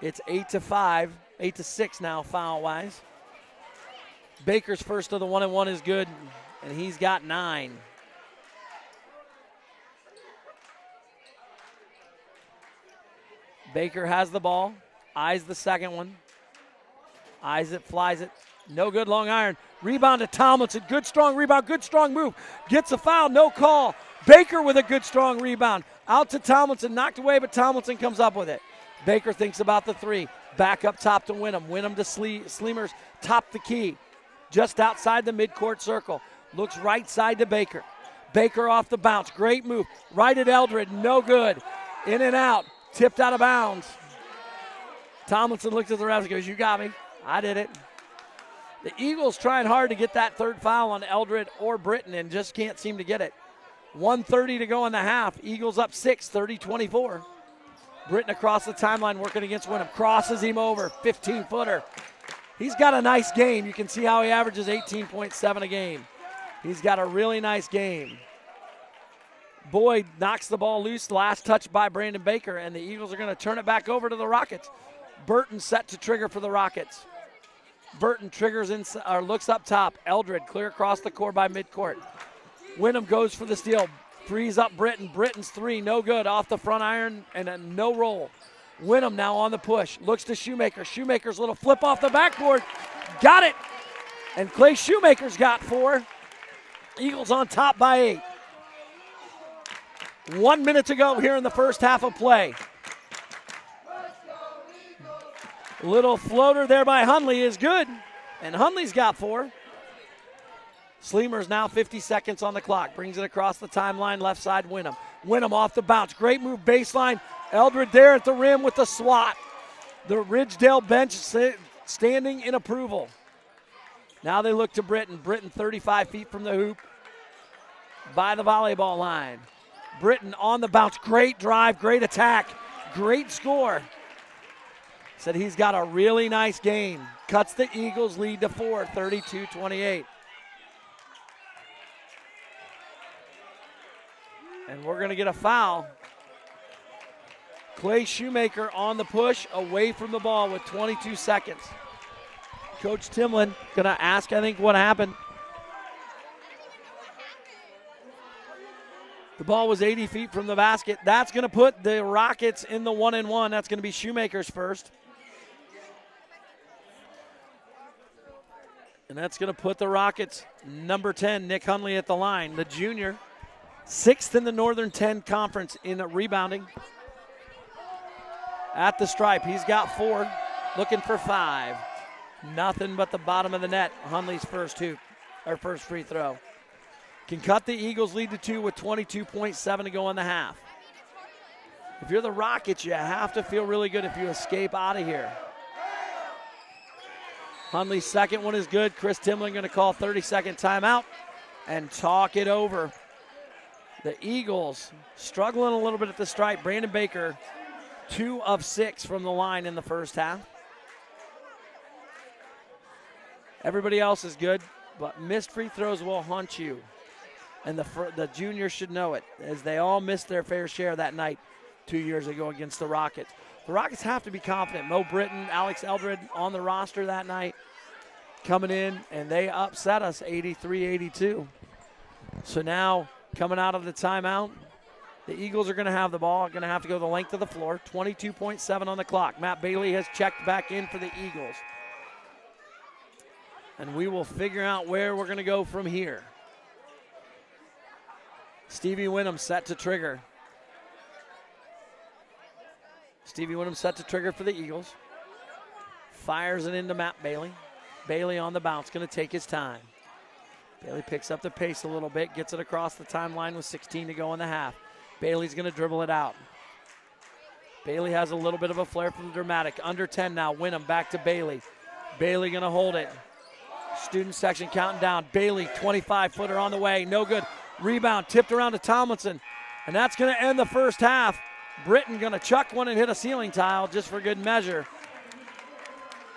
It's 8-5, 8-6 now foul-wise. Baker's first of the 1-and-1 is good, and he's got 9. Baker has the ball, eyes the second one. Eyes it, flies it. No good, long iron. Rebound to Tomlinson. Good, strong rebound. Good, strong move. Gets a foul, no call. Baker with a good, strong rebound. Out to Tomlinson. Knocked away, but Tomlinson comes up with it. Baker thinks about the 3. Back up top to Wyndham. Wyndham to Sleemers. Top the key. Just outside the midcourt circle. Looks right side to Baker. Baker off the bounce. Great move. Right at Eldred. No good. In and out. Tipped out of bounds. Tomlinson looks at the refs and goes, you got me. I did it. The Eagles trying hard to get that third foul on Eldred or Britton and just can't seem to get it. 1:30 to go in the half. Eagles up 6, 30-24. Britton across the timeline working against Wyndham. Crosses him over, 15-footer. He's got a nice game. You can see how he averages 18.7 a game. He's got a really nice game. Boyd knocks the ball loose. Last touch by Brandon Baker, and the Eagles are going to turn it back over to the Rockets. Burton set to trigger for the Rockets. Burton triggers in, or looks up top. Eldred clear across the court by midcourt. Wyndham goes for the steal. Frees up Britton. Britton's 3, no good. Off the front iron and a no roll. Wyndham now on the push. Looks to Shoemaker. Shoemaker's little flip off the backboard. Got it. And Clay Shoemaker's got 4. Eagles on top by 8. 1 minute to go here in the first half of play. Little floater there by Hundley is good, and Hundley's got 4. Sleemer's now 50 seconds on the clock. Brings it across the timeline, left side, Wyndham. Wyndham off the bounce. Great move, baseline. Eldred there at the rim with the swat. The Ridgedale bench standing in approval. Now they look to Britton. Britton 35 feet from the hoop by the volleyball line. Britton on the bounce. Great drive, great attack, great score. said he's got a really nice game. Cuts the Eagles lead to 4, 32-28. And we're going to get a foul. Clay Shoemaker on the push, away from the ball with 22 seconds. Coach Timlin going to ask, I think, what happened. The ball was 80 feet from the basket. That's going to put the Rockets in the 1-and-1. That's going to be Shoemaker's first. And that's going to put the Rockets, number 10, Nick Hunley at the line. The junior, 6th in the Northern 10 Conference in rebounding. At the stripe, he's got 4, looking for 5. Nothing but the bottom of the net. Hunley's first free throw. Can cut the Eagles lead to 2 with 22.7 to go in the half. If you're the Rockets, you have to feel really good if you escape out of here. Hunley's second one is good. Chris Timlin going to call 30-second timeout and talk it over. The Eagles struggling a little bit at the stripe. Brandon Baker, 2 of 6 from the line in the first half. Everybody else is good, but missed free throws will haunt you. And the juniors should know it, as they all missed their fair share that night 2 years ago against the Rockets. The Rockets have to be confident. Mo Britton, Alex Eldred on the roster that night coming in, and they upset us 83-82. So now coming out of the timeout, the Eagles are going to have the ball, going to have to go the length of the floor. 22.7 on the clock. Matt Bailey has checked back in for the Eagles. And we will figure out where we're going to go from here. Stevie Winham set to trigger. Stevie Winham set to trigger for the Eagles. Fires it into Matt Bailey. Bailey on the bounce, going to take his time. Bailey picks up the pace a little bit, gets it across the timeline with 16 to go in the half. Bailey's going to dribble it out. Bailey has a little bit of a flair for the dramatic. Under 10 now, Winham back to Bailey. Bailey going to hold it. Student section counting down. Bailey, 25-footer on the way, no good. Rebound tipped around to Tomlinson, and that's going to end the first half. Britton going to chuck one and hit a ceiling tile just for good measure.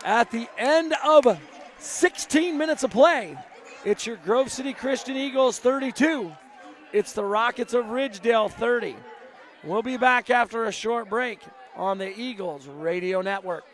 At the end of 16 minutes of play, it's your Grove City Christian Eagles 32. It's the Rockets of Ridgedale 30. We'll be back after a short break on the Eagles Radio Network.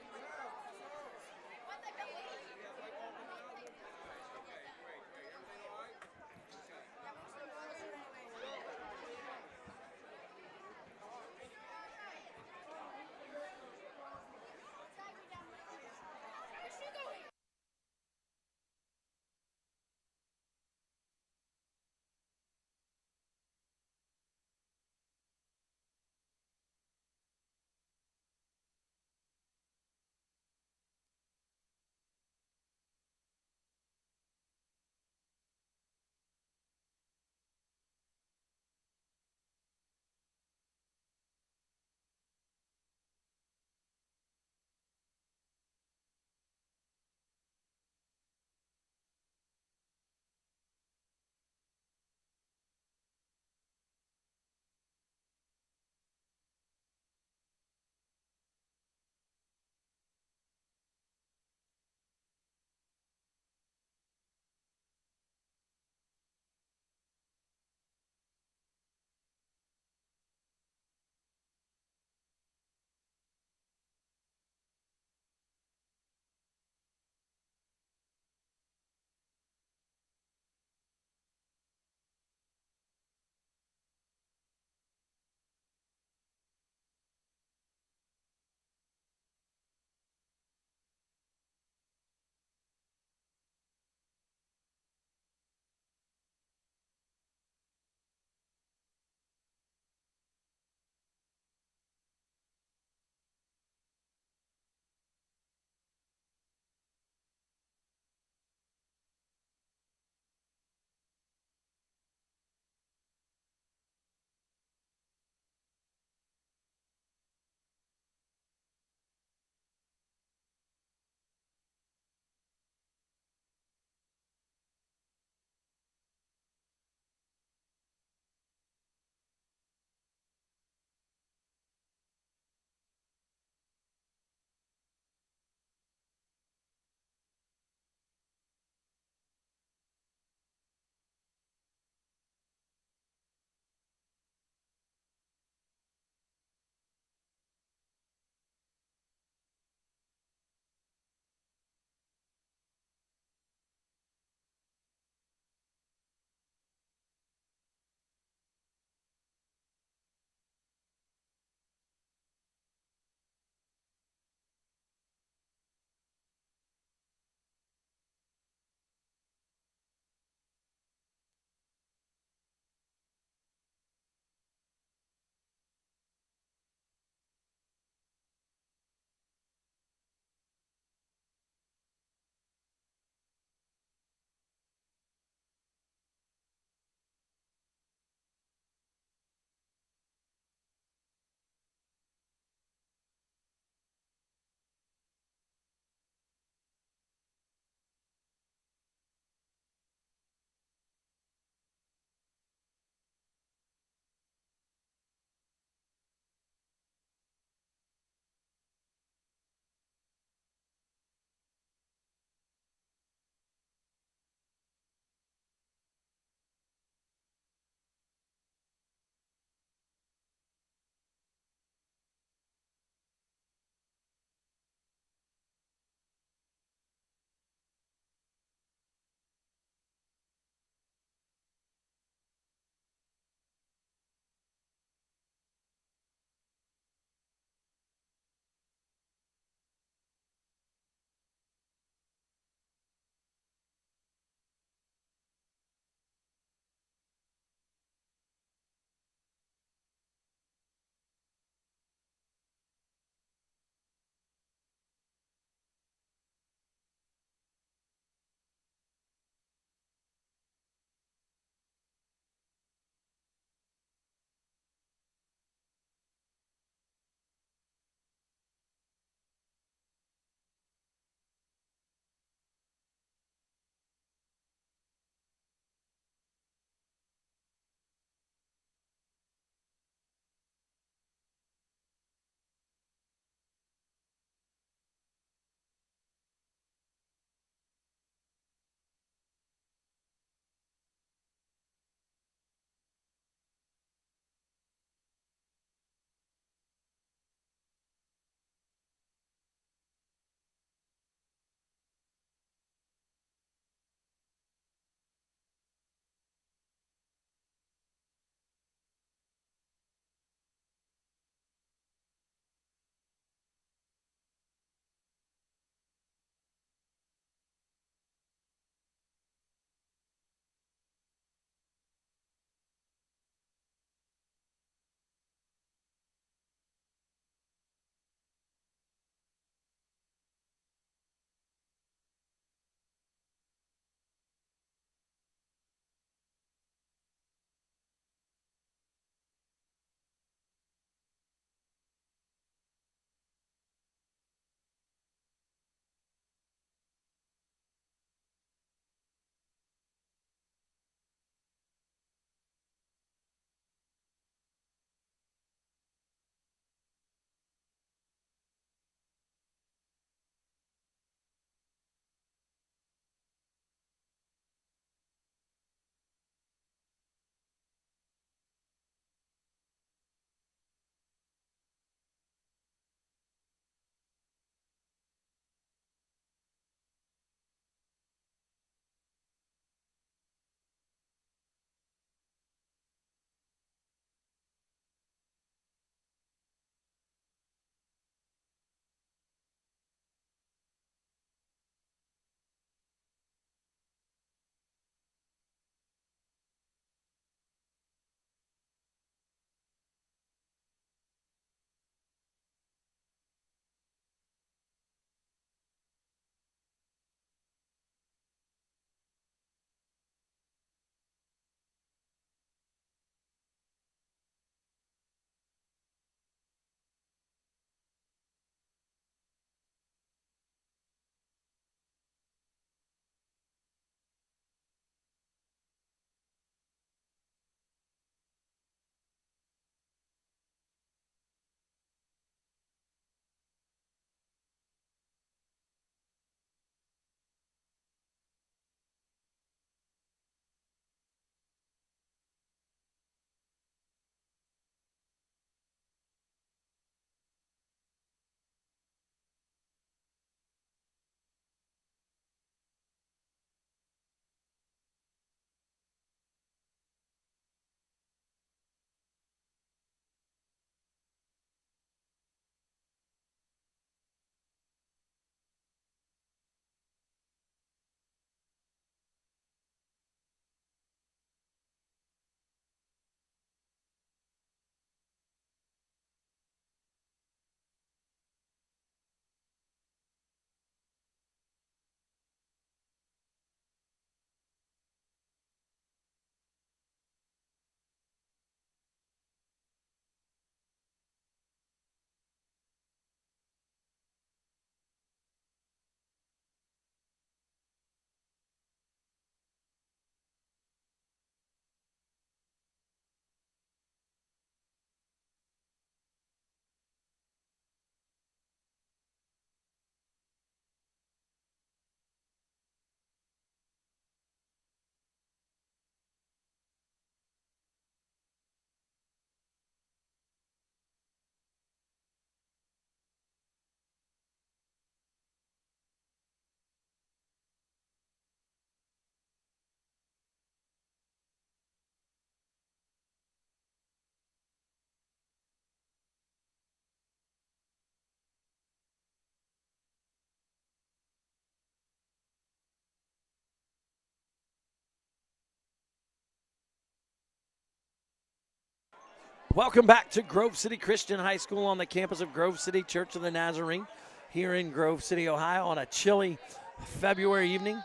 Welcome back to Grove City Christian High School on the campus of Grove City Church of the Nazarene here in Grove City, Ohio on a chilly February evening.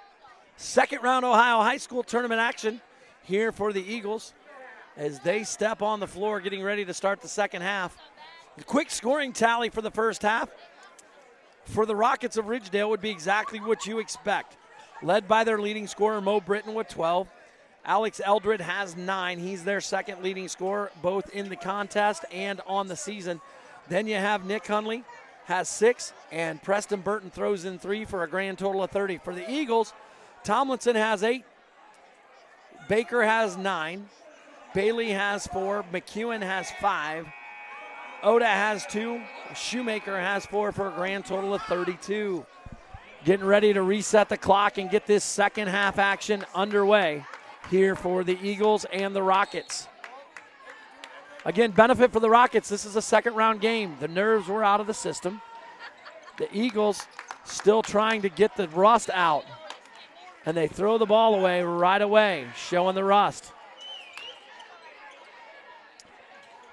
Second round Ohio High School tournament action here for the Eagles as they step on the floor getting ready to start the second half. The quick scoring tally for the first half for the Rockets of Ridgedale would be exactly what you expect. Led by their leading scorer, Mo Britton, with 12. Alex Eldred has 9. He's their second leading scorer, both in the contest and on the season. Then you have Nick Hunley, has 6, and Preston Burton throws in 3 for a grand total of 30. For the Eagles, Tomlinson has 8. Baker has 9. Bailey has 4. McEwen has 5. Oda has 2. Shoemaker has 4 for a grand total of 32. Getting ready to reset the clock and get this second half action underway here for the Eagles and the Rockets. Again, benefit for the Rockets, this is a second round game. The nerves were out of the system. The Eagles still trying to get the rust out. And they throw the ball away right away, showing the rust.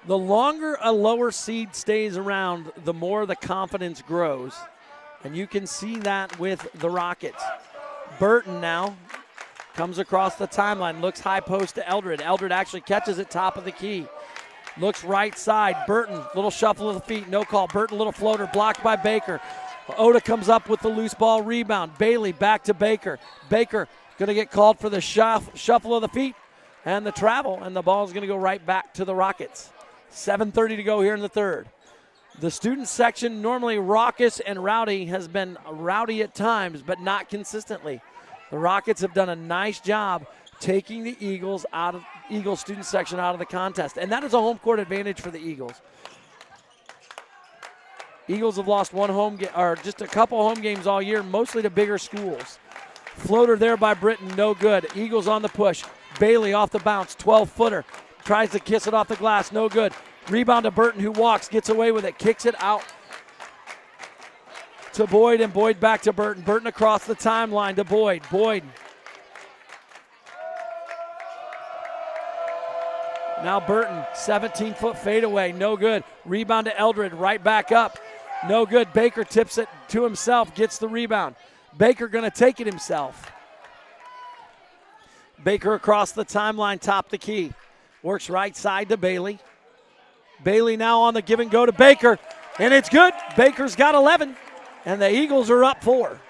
The longer a lower seed stays around, the more the confidence grows. And you can see that with the Rockets. Burton now comes across the timeline, looks high post to Eldred. Eldred actually catches it top of the key. Looks right side. Burton, little shuffle of the feet, no call. Burton, little floater, blocked by Baker. Oda comes up with the loose ball rebound. Bailey back to Baker. Baker going to get called for the shuffle of the feet and the travel, and the ball is going to go right back to the Rockets. 7:30 to go here in the third. The student section, normally raucous and rowdy, has been rowdy at times, but not consistently. The Rockets have done a nice job taking the Eagles student section out of the contest, and that is a home court advantage for the Eagles. Eagles have lost just a couple home games all year, mostly to bigger schools. Floater there by Britton, no good. Eagles on the push. Bailey off the bounce, 12-footer. Tries to kiss it off the glass, no good. Rebound to Burton, who walks, gets away with it, kicks it out to Boyd, and Boyd back to Burton. Burton across the timeline to Boyd. Boyd. Now Burton, 17-foot fadeaway, no good. Rebound to Eldred, right back up. No good. Baker tips it to himself, gets the rebound. Baker going to take it himself. Baker across the timeline, top the key. Works right side to Bailey. Bailey now on the give and go to Baker, and it's good. Baker's got 11, and the Eagles are up 4.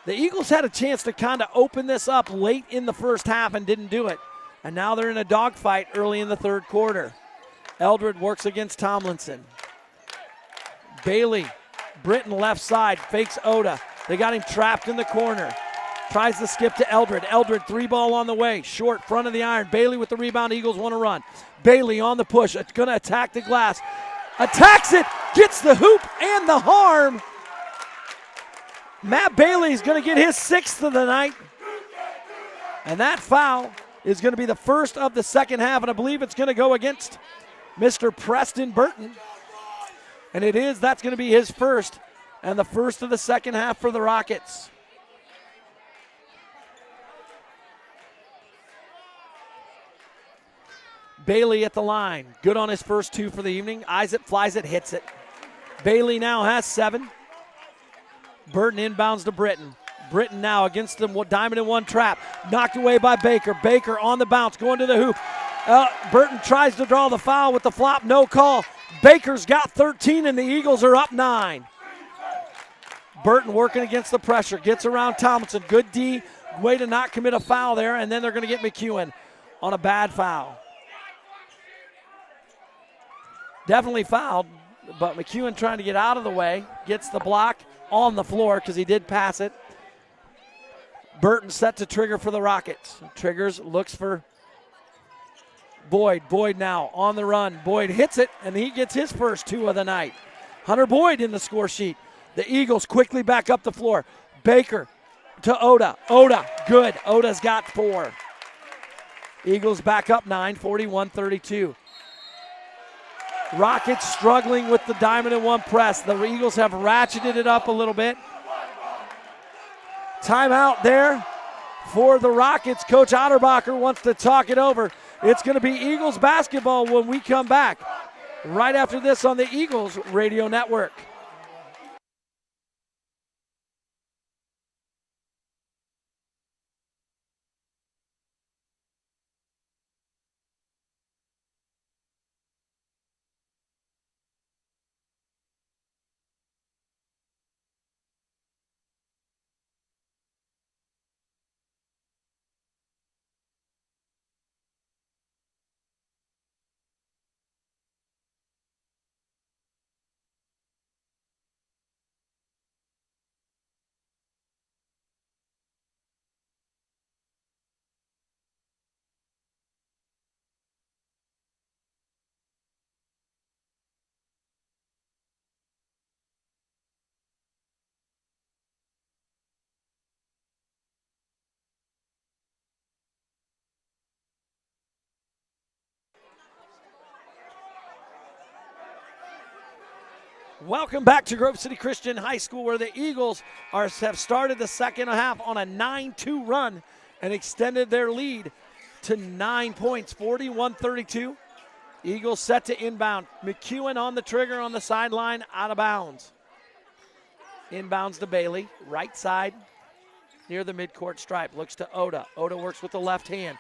The Eagles had a chance to kind of open this up late in the first half and didn't do it. And now they're in a dogfight early in the third quarter. Eldred works against Tomlinson. Bailey, Britton left side, fakes Oda. They got him trapped in the corner. Tries to skip to Eldred. Eldred, 3-ball on the way. Short, front of the iron. Bailey with the rebound. Eagles want to run. Bailey on the push. Going to attack the glass. Attacks it. Gets the hoop and the harm. Matt Bailey's going to get his 6th of the night. And that foul is going to be the first of the second half. And I believe it's going to go against Mr. Preston Burton. And it is. That's going to be his first. And the first of the second half for the Rockets. Bailey at the line. Good on his first 2 for the evening. Eyes it, flies it, hits it. Bailey now has 7. Burton inbounds to Britton. Britton now against the diamond in 1 trap. Knocked away by Baker. Baker on the bounce, going to the hoop. Burton tries to draw the foul with the flop, no call. Baker's got 13, and the Eagles are up 9. Burton working against the pressure. Gets around Tomlinson. Good D. Way to not commit a foul there, and then they're going to get McEwen on a bad foul. Definitely fouled, but McEwen trying to get out of the way. Gets the block on the floor because he did pass it. Burton set to trigger for the Rockets. Triggers, looks for Boyd. Boyd now on the run. Boyd hits it, and he gets his first 2 of the night. Hunter Boyd in the score sheet. The Eagles quickly back up the floor. Baker to Oda. Oda, good. Oda's got 4. Eagles back up 9, 41-32. Rockets struggling with the diamond in 1 press. The Eagles have ratcheted it up a little bit. Timeout there for the Rockets. Coach Otterbacher wants to talk it over. It's going to be Eagles basketball when we come back right after this on the Eagles Radio Network. Welcome back to Grove City Christian High School, where the Eagles have started the second half on a 9-2 run and extended their lead to 9 points, 41-32. Eagles set to inbound. McEwen on the trigger on the sideline, out of bounds. Inbounds to Bailey, right side near the midcourt stripe. Looks to Oda. Oda works with the left hand.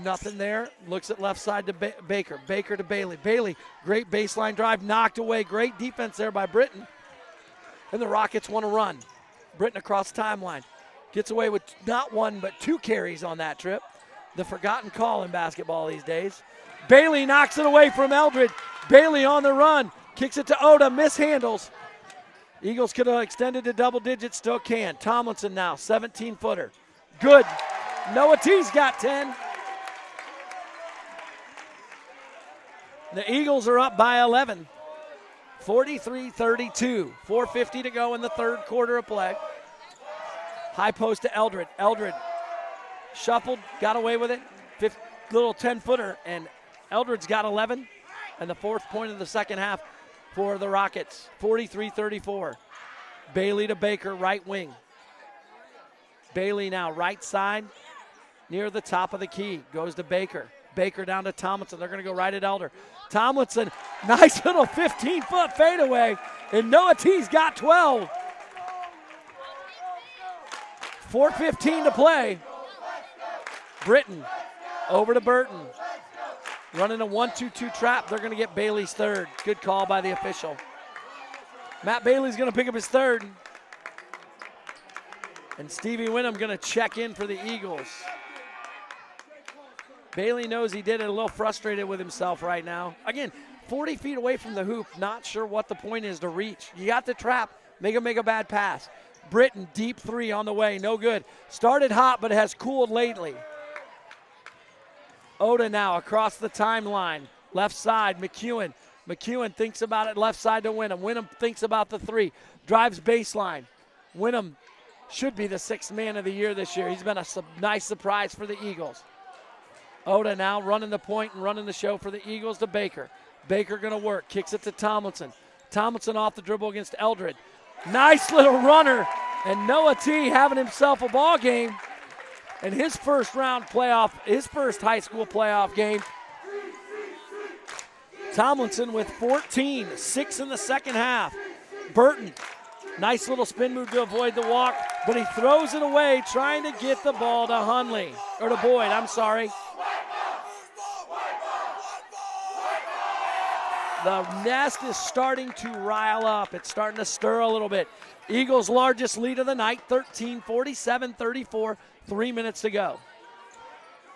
Nothing there. Looks at left side to Baker. Baker to Bailey. Bailey, great baseline drive, knocked away. Great defense there by Britton. And the Rockets want to run. Britton across the timeline. Gets away with not one but two carries on that trip. The forgotten call in basketball these days. Bailey knocks it away from Eldred. Bailey on the run. Kicks it to Oda. Mishandles. Eagles could have extended to double digits. Still can. Tomlinson now. 17-footer. Good. Noah T's got 10. The Eagles are up by 11, 43-32. 4:50 to go in the third quarter of play. High post to Eldred. Eldred shuffled, got away with it. Little 10-footer, and Eldred's got 11. And the fourth point of the second half for the Rockets, 43-34. Bailey to Baker, right wing. Bailey now right side near the top of the key. Goes to Baker. Baker down to Tomlinson. They're going to go right at Elder. Tomlinson, nice little 15-foot fadeaway, and Noah T's got 12. 4:15 to play. Britton over to Burton. Running a 1-2-2 trap. They're going to get Bailey's third. Good call by the official. Matt Bailey's going to pick up his third. And Stevie Wyndham going to check in for the Eagles. Bailey knows he did it, a little frustrated with himself right now. Again, 40 feet away from the hoop, not sure what the point is to reach. You got the trap, make a bad pass. Britton, deep three on the way, no good. Started hot, but has cooled lately. Oda now across the timeline, left side, McEwen. McEwen thinks about it, left side to Wyndham. Wyndham thinks about the three, drives baseline. Wyndham should be the sixth man of the year this year. He's been a nice surprise for the Eagles. Oda now running the point and running the show for the Eagles to Baker. Baker going to work, kicks it to Tomlinson. Tomlinson off the dribble against Eldred. Nice little runner, and Noah T having himself a ball game in his first round playoff, his first high school playoff game. Tomlinson with 14, 6 in the second half. Burton, nice little spin move to avoid the walk, but he throws it away trying to get the ball to Hunley, or to Boyd, I'm sorry. The nest is starting to rile up. It's starting to stir a little bit. Eagles' largest lead of the night, 13, 47-34, 3 minutes to go.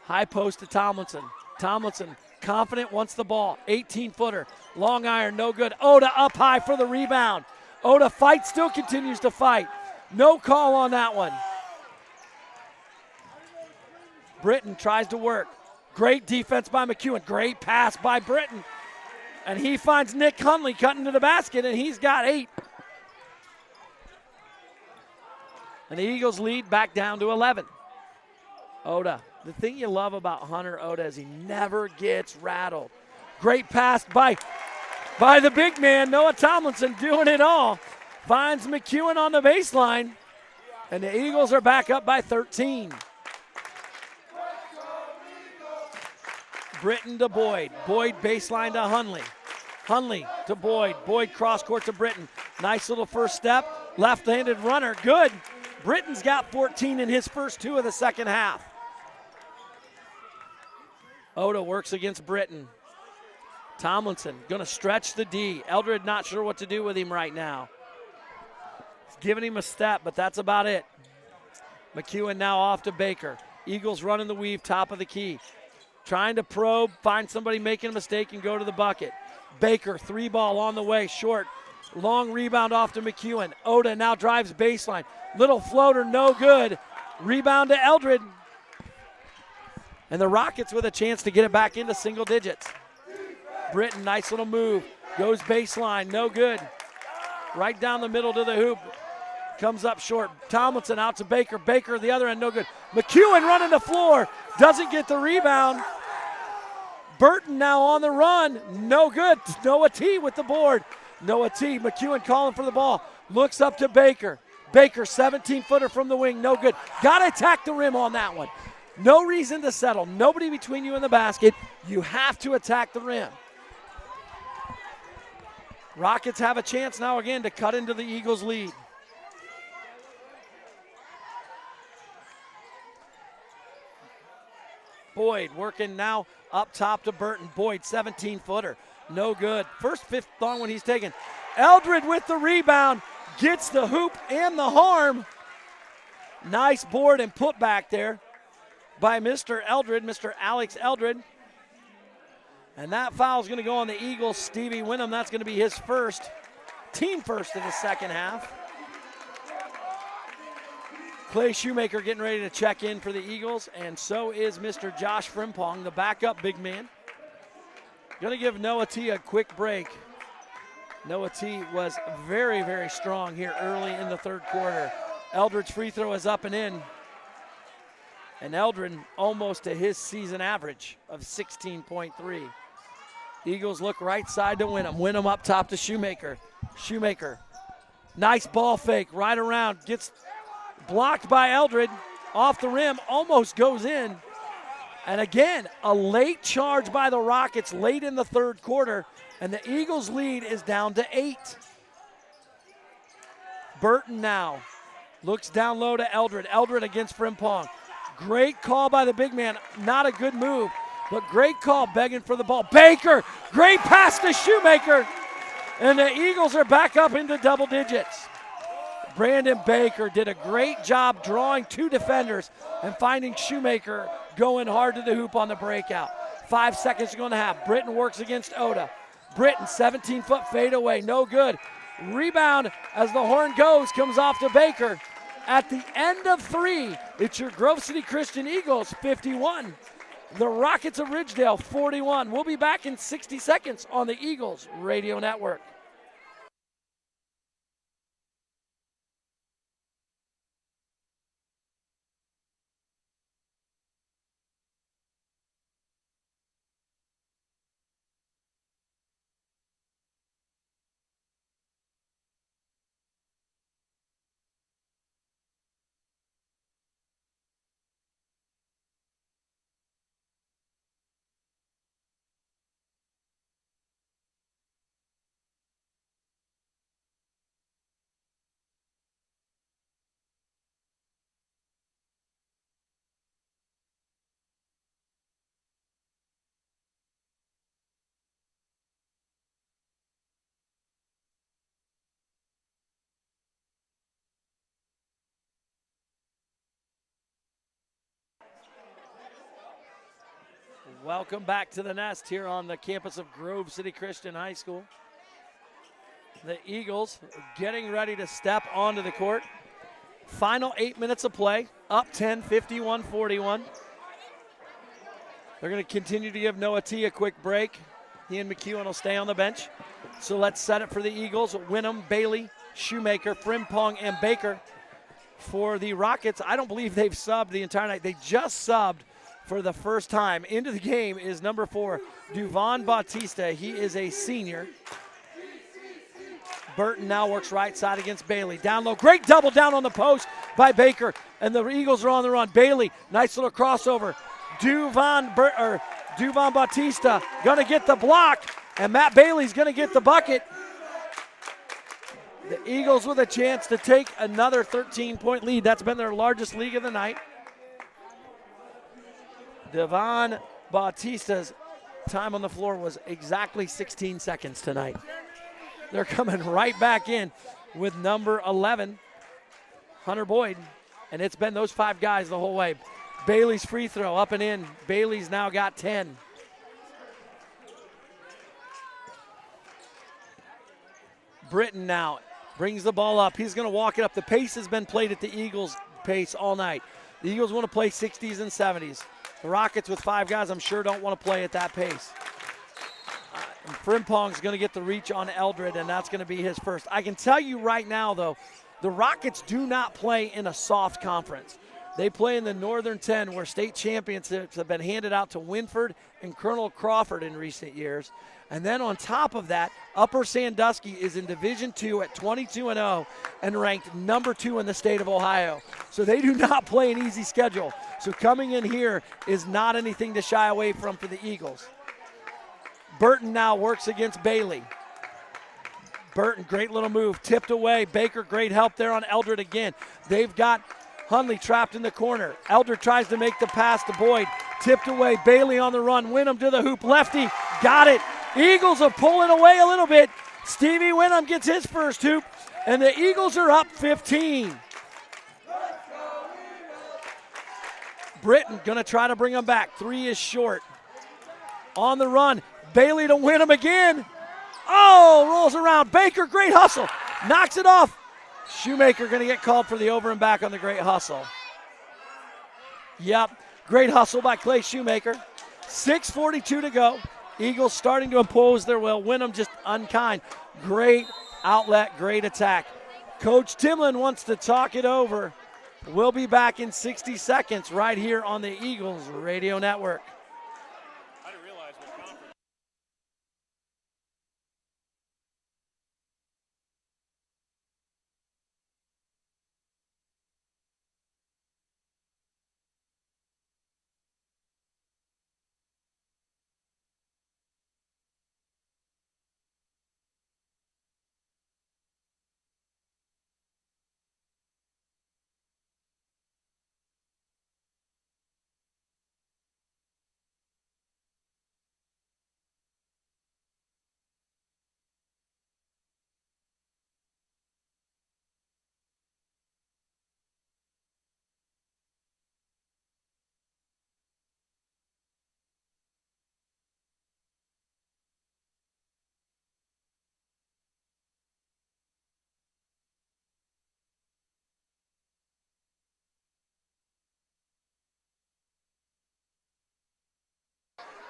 High post to Tomlinson. Tomlinson, confident, wants the ball. 18-footer, long iron, no good. Oda up high for the rebound. Oda fights, still continues to fight. No call on that one. Britton tries to work. Great defense by McEwen. Great pass by Britton. And he finds Nick Hunley cutting to the basket, and he's got 8. And the Eagles lead back down to 11. Oda. The thing you love about Hunter Oda is he never gets rattled. Great pass by the big man, Noah Tomlinson, doing it all. Finds McEwen on the baseline, and the Eagles are back up by 13. Britton to Boyd. Boyd baseline to Hunley. Hunley to Boyd. Boyd cross court to Britton. Nice little first step. Left-handed runner. Good. Britton's got 14 in his first 2 of the second half. Oda works against Britton. Tomlinson going to stretch the D. Eldred not sure what to do with him right now. He's giving him a step, but that's about it. McEwen now off to Baker. Eagles running the weave, top of the key. Trying to probe, find somebody making a mistake and go to the bucket. Baker, 3-ball on the way, short. Long rebound off to McEwen. Oda now drives baseline. Little floater, no good. Rebound to Eldred. And the Rockets with a chance to get it back into single digits. Britton, nice little move. Goes baseline, no good. Right down the middle to the hoop. Comes up short. Tomlinson out to Baker. Baker the other end, no good. McEwen running the floor. Doesn't get the rebound. Burton now on the run. No good. Noah T with the board. Noah T. McEwen calling for the ball. Looks up to Baker. Baker, 17-footer from the wing. No good. Got to attack the rim on that one. No reason to settle. Nobody between you and the basket. You have to attack the rim. Rockets have a chance now again to cut into the Eagles' lead. Boyd working now up top to Burton. Boyd, 17-footer. No good. First fifth long one he's taken. Eldred with the rebound. Gets the hoop and the harm. Nice board and put back there by Mr. Eldred, Mr. Alex Eldred. And that foul's going to go on the Eagles. Stevie Winham, that's going to be his first, team first in the second half. Clay Shoemaker getting ready to check in for the Eagles, and so is Mr. Josh Frimpong, the backup big man. Going to give Noah T a quick break. Noah T was very, very strong here early in the third quarter. Eldred's free throw is up and in. And Eldred almost to his season average of 16.3. Eagles look right side to Winham. Winham up top to Shoemaker. Shoemaker, nice ball fake, right around, gets blocked by Eldred, off the rim, almost goes in. And again, a late charge by the Rockets late in the third quarter, and the Eagles' lead is down to 8. Burton now looks down low to Eldred. Eldred against Frimpong. Great call by the big man. Not a good move, but great call begging for the ball. Baker, great pass to Shoemaker. And the Eagles are back up into double digits. Brandon Baker did a great job drawing 2 defenders and finding Shoemaker going hard to the hoop on the breakout. 5 seconds to go in the half. Britton works against Oda. Britton, 17-foot fade away, no good. Rebound as the horn goes, comes off to Baker. At the end of 3, it's your Grove City Christian Eagles 51. The Rockets of Ridgedale 41. We'll be back in 60 seconds on the Eagles Radio Network. Welcome back to the nest here on the campus of Grove City Christian High School. The Eagles getting ready to step onto the court. Final 8 minutes of play, up 10, 51-41. They're going to continue to give Noah T a quick break. He and McEwen will stay on the bench. So let's set it for the Eagles. Winham, Bailey, Shoemaker, Frimpong, and Baker. For the Rockets, I don't believe they've subbed the entire night. They just subbed for the first time. Into the game is number 4, Duvon Bautista. He is a senior. Burton now works right side against Bailey. Down low, great double down on the post by Baker, and the Eagles are on the run. Bailey, nice little crossover. Duvon Bautista gonna get the block, and Matt Bailey's gonna get the bucket. The Eagles with a chance to take another 13-point lead. That's been their largest lead of the night. Duvon Bautista's time on the floor was exactly 16 seconds tonight. They're coming right back in with number 11, Hunter Boyd, and it's been those 5 guys the whole way. Bailey's free throw up and in. Bailey's now got 10. Britton now brings the ball up. He's going to walk it up. The pace has been played at the Eagles' pace all night. The Eagles want to play 60s and 70s. The Rockets with 5 guys, I'm sure, don't want to play at that pace. Frimpong's going to get the reach on Eldred, and that's going to be his first. I can tell you right now, though, the Rockets do not play in a soft conference. They play in the Northern 10, where state championships have been handed out to Winford and Colonel Crawford in recent years. And then on top of that, Upper Sandusky is in Division II at 22-0 and ranked number 2 in the state of Ohio. So they do not play an easy schedule. So coming in here is not anything to shy away from for the Eagles. Burton now works against Bailey. Burton, great little move, tipped away. Baker, great help there on Eldred again. They've got Hundley trapped in the corner. Eldred tries to make the pass to Boyd. Tipped away. Bailey on the run. Winham to the hoop. Lefty. Got it. Eagles are pulling away a little bit. Stevie Winham gets his first hoop. And the Eagles are up 15. Britton going to try to bring them back. 3 is short. On the run. Bailey to Winham again. Oh, rolls around. Baker, great hustle. Knocks it off. Shoemaker going to get called for the over and back on the great hustle. Yep, great hustle by Clay Shoemaker. 6:42 to go. Eagles starting to impose their will. Winham just unkind. Great outlet, great attack. Coach Timlin wants to talk it over. We'll be back in 60 seconds right here on the Eagles Radio Network.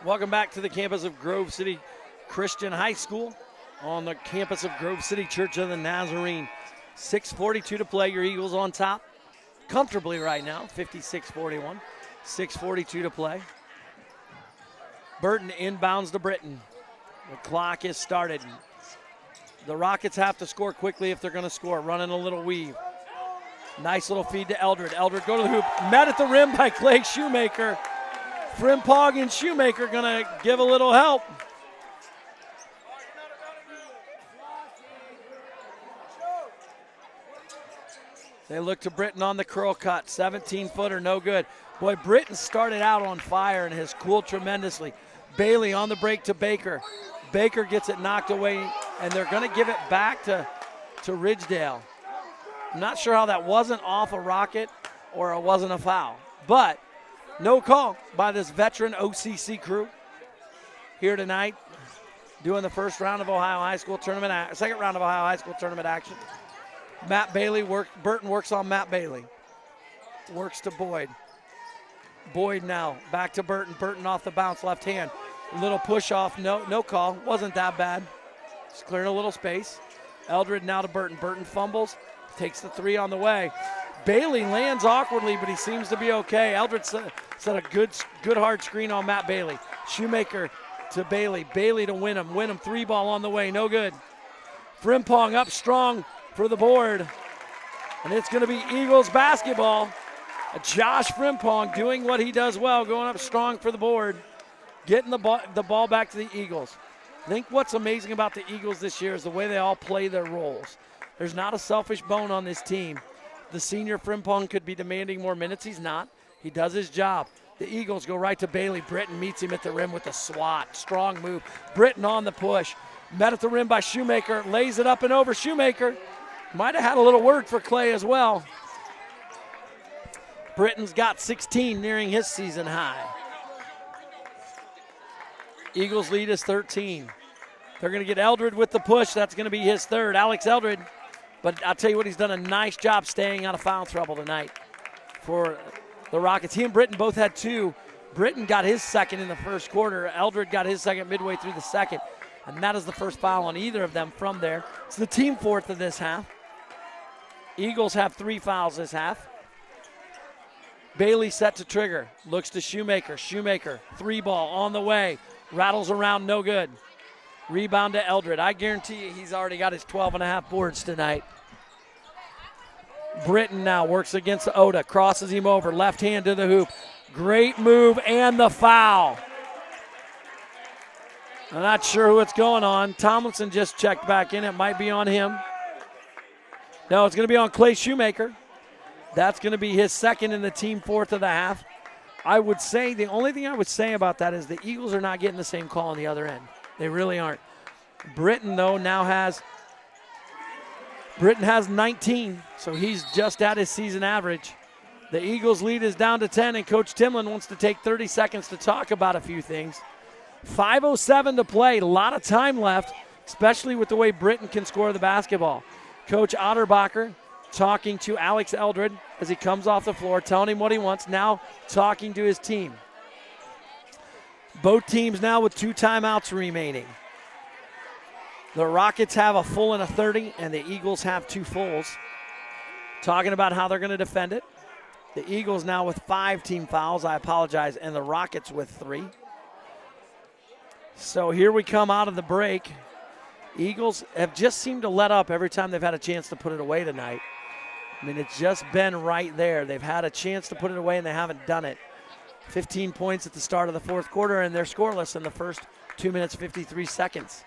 Welcome back to the campus of Grove City Christian High School on the campus of Grove City Church of the Nazarene. 6:42 to play. Your Eagles on top comfortably right now, 56-41. 6:42 to play. Burton inbounds to Britton. The clock is started. The Rockets have to score quickly if they're going to score. Running a little weave. Nice little feed to Eldred. Eldred go to the hoop. Met at the rim by Clay Shoemaker. Frimpong and Shoemaker gonna give a little help. They look to Britton on the curl cut. 17-footer, no good. Boy, Britton started out on fire and has cooled tremendously. Bailey on the break to Baker. Baker gets it knocked away, and they're gonna give it back to Ridgedale. I'm not sure how that wasn't off a Rocket or it wasn't a foul, but no call by this veteran OCC crew here tonight, doing the first round of Ohio High School tournament, second round of Ohio High School tournament action. Matt Bailey Burton works on Matt Bailey. Works to Boyd. Boyd now back to Burton. Burton off the bounce, left hand. Little push off, no call. Wasn't that bad. Just clearing a little space. Eldred now to Burton. Burton fumbles, takes the 3 on the way. Bailey lands awkwardly, but he seems to be okay. Eldred set a good hard screen on Matt Bailey. Shoemaker to Bailey. Bailey to Winham. Winham 3-ball on the way, no good. Frimpong up strong for the board. And it's going to be Eagles basketball. Josh Frimpong doing what he does well, going up strong for the board. getting the ball back to the Eagles. I think what's amazing about the Eagles this year is the way they all play their roles. There's not a selfish bone on this team. The senior Frimpong could be demanding more minutes. He's not. He does his job. The Eagles go right to Bailey. Britton meets him at the rim with a swat. Strong move. Britton on the push. Met at the rim by Shoemaker. Lays it up and over. Shoemaker might have had a little word for Clay as well. Britton's got 16, nearing his season high. Eagles lead is 13. They're going to get Eldred with the push. That's going to be his third. Alex Eldred. But I'll tell you what, he's done a nice job staying out of foul trouble tonight for the Rockets. He and Britton both had 2. Britton got his second in the first quarter. Eldred got his second midway through the second. And that is the first foul on either of them from there. It's the team fourth of this half. Eagles have 3 fouls this half. Bailey set to trigger. Looks to Shoemaker. Shoemaker, 3-ball on the way. Rattles around, no good. Rebound to Eldred. I guarantee you he's already got his 12.5 boards tonight. Britton now works against Oda. Crosses him over. Left hand to the hoop. Great move and the foul. I'm not sure what's going on. Tomlinson just checked back in. It might be on him. No, it's going to be on Clay Shoemaker. That's going to be his second in the team fourth of the half. I would say the only thing I would say about that is the Eagles are not getting the same call on the other end. They really aren't. Britton, though, now has 19, so he's just at his season average. The Eagles' lead is down to 10, and Coach Timlin wants to take 30 seconds to talk about a few things. 5:07 to play, a lot of time left, especially with the way Britton can score the basketball. Coach Otterbacher talking to Alex Eldred as he comes off the floor, telling him what he wants, now talking to his team. Both teams now with 2 timeouts remaining. The Rockets have a full and a 30, and the Eagles have 2 fulls. Talking about how they're going to defend it. The Eagles now with 5 team fouls, I apologize, and the Rockets with 3. So here we come out of the break. Eagles have just seemed to let up every time they've had a chance to put it away tonight. I mean, it's just been right there. They've had a chance to put it away, and they haven't done it. 15 points at the start of the fourth quarter, and they're scoreless in the first 2 minutes, 53 seconds.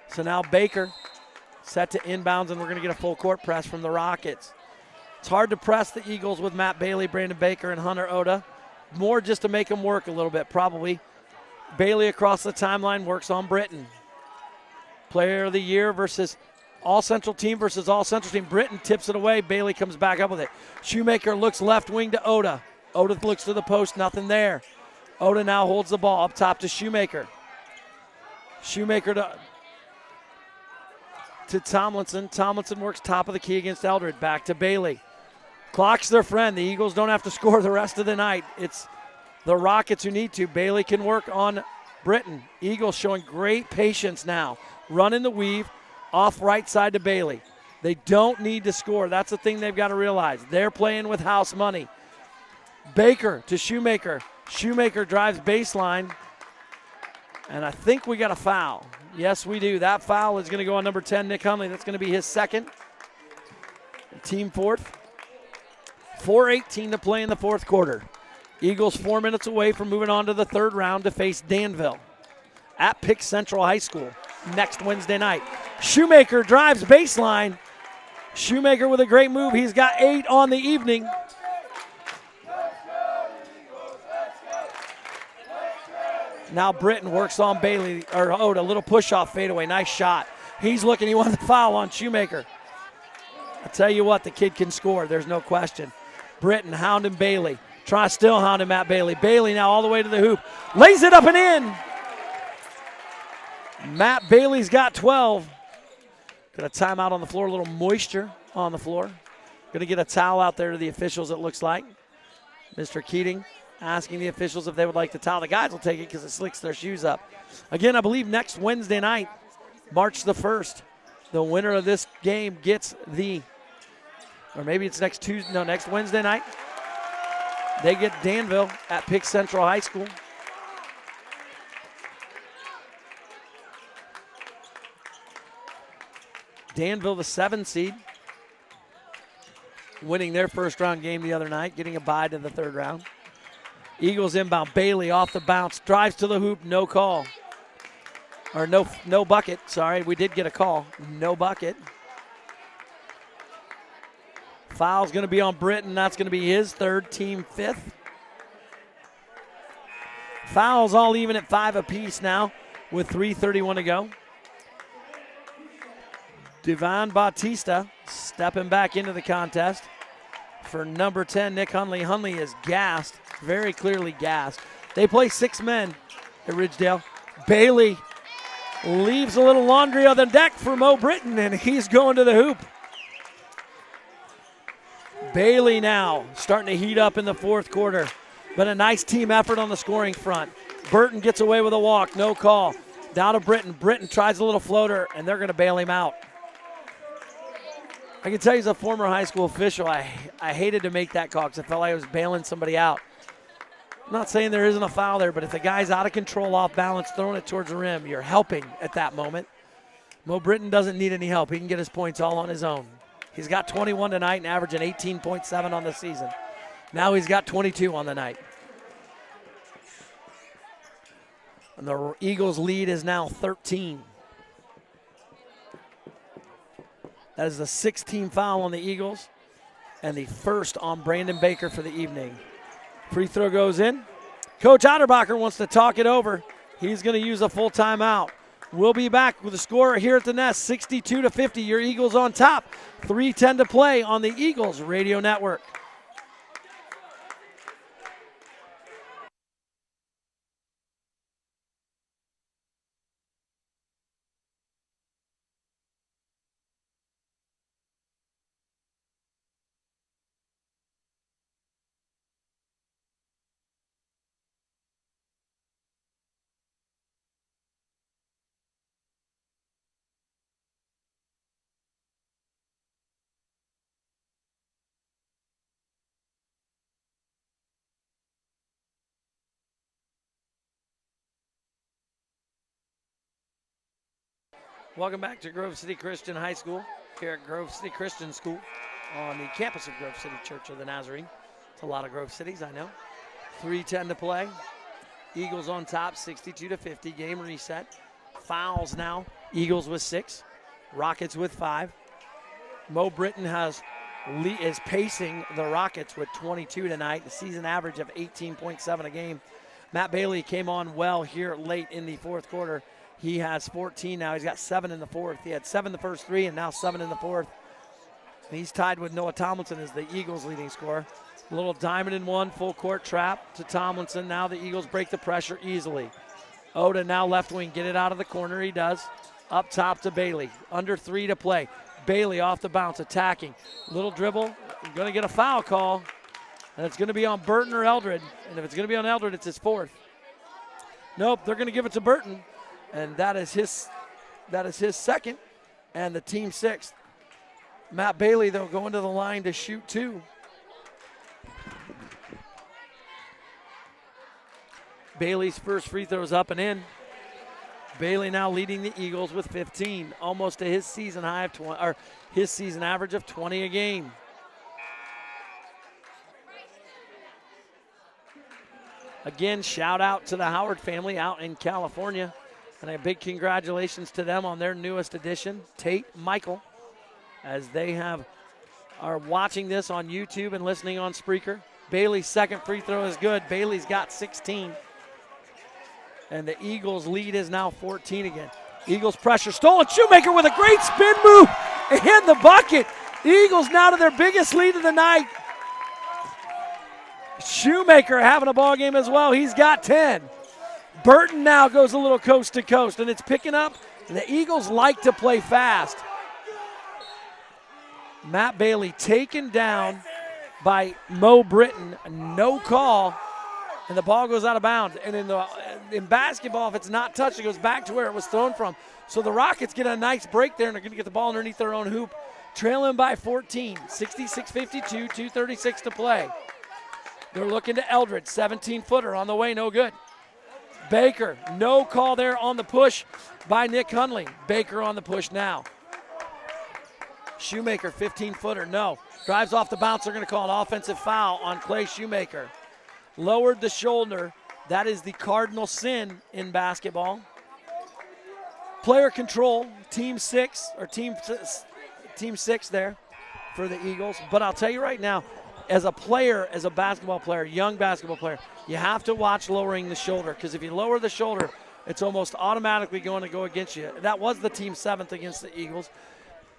So now Baker set to inbounds, and we're going to get a full court press from the Rockets. It's hard to press the Eagles with Matt Bailey, Brandon Baker, and Hunter Oda. More just to make them work a little bit, probably. Bailey across the timeline works on Britton. Player of the year versus all-central team versus all-central team. Britton tips it away. Bailey comes back up with it. Shoemaker looks left wing to Oda. Oda looks to the post, nothing there. Oda now holds the ball up top to Shoemaker. Shoemaker to Tomlinson. Tomlinson works top of the key against Eldred. Back to Bailey. Clock's their friend. The Eagles don't have to score the rest of the night. It's the Rockets who need to. Bailey can work on Britton. Eagles showing great patience now. Running the weave off right side to Bailey. They don't need to score. That's the thing they've got to realize. They're playing with house money. Baker to Shoemaker. Shoemaker drives baseline. And I think we got a foul. Yes, we do. That foul is going to go on number 10, Nick Hunley. That's going to be his second. Team fourth. 4:18 to play in the fourth quarter. Eagles 4 minutes away from moving on to the third round to face Danville at Pick Central High School next Wednesday night. Shoemaker drives baseline. Shoemaker with a great move. He's got 8 on the evening. Now Britton works on Bailey, or Oda, a little push-off fadeaway. Nice shot. He's looking. He wants the foul on Shoemaker. I tell you what, the kid can score. There's no question. Britton hounding Bailey. Still hounding Matt Bailey. Bailey now all the way to the hoop. Lays it up and in. Matt Bailey's got 12. Got a timeout on the floor, a little moisture on the floor. Going to get a towel out there to the officials, it looks like. Mr. Keating asking the officials if they would like the towel. The guys will take it because it slicks their shoes up. Again, I believe next Wednesday night, March the 1st, the winner of this game gets or maybe it's next Wednesday night. They get Danville at Pick Central High School. Danville, the 7 seed, winning their first round game the other night, getting a bye to the third round. Eagles inbound. Bailey off the bounce. Drives to the hoop. No call. Or no bucket. Sorry, we did get a call. No bucket. Foul's going to be on Britton. That's going to be his third, team fifth. Fouls all even at 5 apiece now with 3:31 to go. Devon Bautista stepping back into the contest for number 10, Nick Hunley. Hunley is gassed, very clearly gassed. They play 6 men at Ridgedale. Bailey leaves a little laundry on the deck for Mo Britton, and he's going to the hoop. Bailey now starting to heat up in the fourth quarter. But a nice team effort on the scoring front. Burton gets away with a walk, no call. Down to Britton. Britton tries a little floater, and they're going to bail him out. I can tell you as a former high school official, I hated to make that call because I felt like I was bailing somebody out. I'm not saying there isn't a foul there, but if the guy's out of control, off balance, throwing it towards the rim, you're helping at that moment. Mo Britton doesn't need any help. He can get his points all on his own. He's got 21 tonight and averaging 18.7 on the season. Now he's got 22 on the night. And the Eagles' lead is now 13. That is the 16th foul on the Eagles and the first on Brandon Baker for the evening. Free throw goes in. Coach Otterbacher wants to talk it over. He's going to use a full timeout. We'll be back with the score here at the Nest, 62-50. Your Eagles on top. 3:10 to play on the Eagles Radio Network. Welcome back to Grove City Christian High School here at Grove City Christian School on the campus of Grove City Church of the Nazarene. It's a lot of Grove Cities, I know. 3:10 to play. Eagles on top, 62-50. Game reset. Fouls now. Eagles with 6. Rockets with 5. Mo Britton is pacing the Rockets with 22 tonight. The season average of 18.7 a game. Matt Bailey came on well here late in the fourth quarter. He has 14 now. He's got 7 in the fourth. He had 7 the first 3 and now 7 in the fourth. He's tied with Noah Tomlinson as the Eagles' leading scorer. A little diamond in one, full court trap to Tomlinson. Now the Eagles break the pressure easily. Oda now left wing, get it out of the corner. He does. Up top to Bailey. Under 3 to play. Bailey off the bounce, attacking. Little dribble. Going to get a foul call. And it's going to be on Burton or Eldred. And if it's going to be on Eldred, it's his 4th. Nope, they're going to give it to Burton. And that is his 2nd and the team 6th. Matt Bailey, though, going to the line to shoot 2. Bailey's first free throw is up and in. Bailey now leading the Eagles with 15, almost to his season high of 20, or his season average of 20 a game. Again, shout out to the Howard family out in California. And a big congratulations to them on their newest addition, Tate Michael, as they are watching this on YouTube and listening on Spreaker. Bailey's second free throw is good. Bailey's got 16. And the Eagles' lead is now 14 again. Eagles pressure, stolen. Shoemaker with a great spin move and the bucket. The Eagles now to their biggest lead of the night. Shoemaker having a ball game as well. He's got 10. Burton now goes a little coast to coast, and it's picking up. The Eagles like to play fast. Matt Bailey taken down by Mo Britton. No call, and the ball goes out of bounds. And in basketball, if it's not touched, it goes back to where it was thrown from. So the Rockets get a nice break there, and they're going to get the ball underneath their own hoop. Trailing by 14, 66-52, 2:36 to play. They're looking to Eldred, 17-footer on the way, no good. Baker, no call there on the push by Nick Hunley. Baker on the push now. Shoemaker, 15-footer, no. Drives off the bounce. They're going to call an offensive foul on Clay Shoemaker. lowered the shoulder. That is the cardinal sin in basketball. Player control, team six there for the Eagles. But I'll tell you right now, as a player, as a basketball player, young basketball player, you have to watch lowering the shoulder, because if you lower the shoulder, it's almost automatically going to go against you. That was the team 7th against the Eagles.